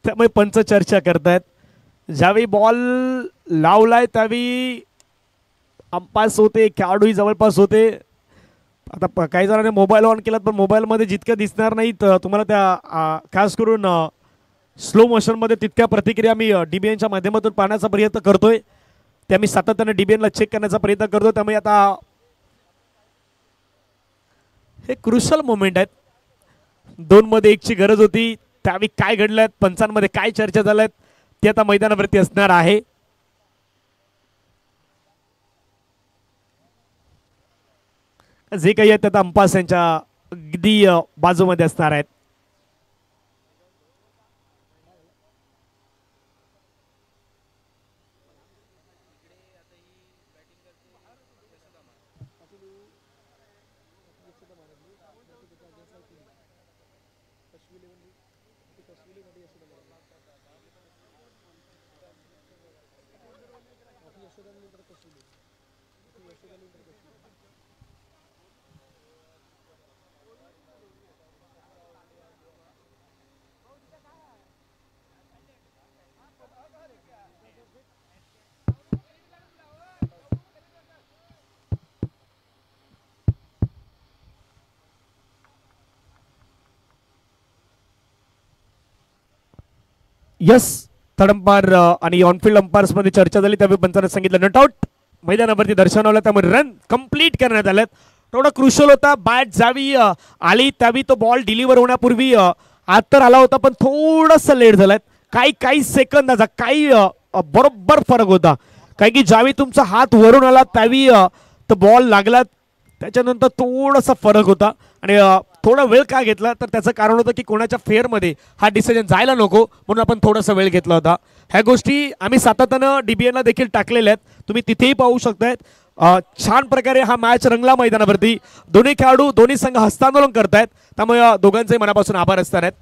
त्यामुळे पंच चर्चा करतायत. ज्यावेळी बॉल लावलाय त्यावेळी अंपास होते, खेळाडूही जवळपास होते. आता काही जणांनी मोबाईल ऑन केलात, पण मोबाईलमध्ये जितकं दिसणार नाही तुम्हाला त्या खास करून स्लो मोशनमध्ये तितक्या प्रतिक्रिया मी DBNच्या माध्यमातून पाहण्याचा प्रयत्न करतोय. त्या मी सातत्याने DBNला चेक करण्याचा प्रयत्न करतो. त्यामुळे आता हे क्रुशल मोमेंट आहेत, 2 मध्ये 1ची गरज होती. त्यावेळी काय घडलं, पंचांमध्ये काय चर्चा झाल्यात ते आता मैदानावरती असणार आहे. जे काही आहे ते आता अंपास यांच्या अगदी बाजूमध्ये असणार आहेत. यस, थर्ड अंपायर आणि ऑनफिल्ड अंपायर्स मध्ये चर्चा झाली, त्यावेळी पंचाने सांगितलं नट आउट. मैदानावरती दर्शवलं, त्यामुळे रन कंप्लीट करण्यात आलेत. थोडा क्रुशल होता, बॅट ज्यावेळी आली त्यावेळी तो बॉल डिलिव्हर होण्यापूर्वी आत तर आला होता, पण थोडंसं लेट झालाय. काही सेकंदाचा काही बरोबर फरक होता. काही की ज्यावेळी तुमचा हात वरून आला त्यावेळी तो बॉल लागला, त्याच्यानंतर थोडासा फरक होता. आणि थोडा वेळ का घेतला तर त्याचं कारण होतं की कोणाच्या फेअरमध्ये हा डिसिजन जायला नको, म्हणून आपण थोडासा वेळ घेतला होता. ह्या गोष्टी आम्ही सातत्यानं DBNला देखील टाकलेल्या आहेत, तुम्ही तिथेही पाहू शकतायत. छान प्रकारे हा मॅच रंगला मैदानावरती. दोन्ही खेळाडू दोन्ही संघ हस्तांदोलन करतायत, त्यामुळे दोघांचे मनापासून आभार असणार आहेत.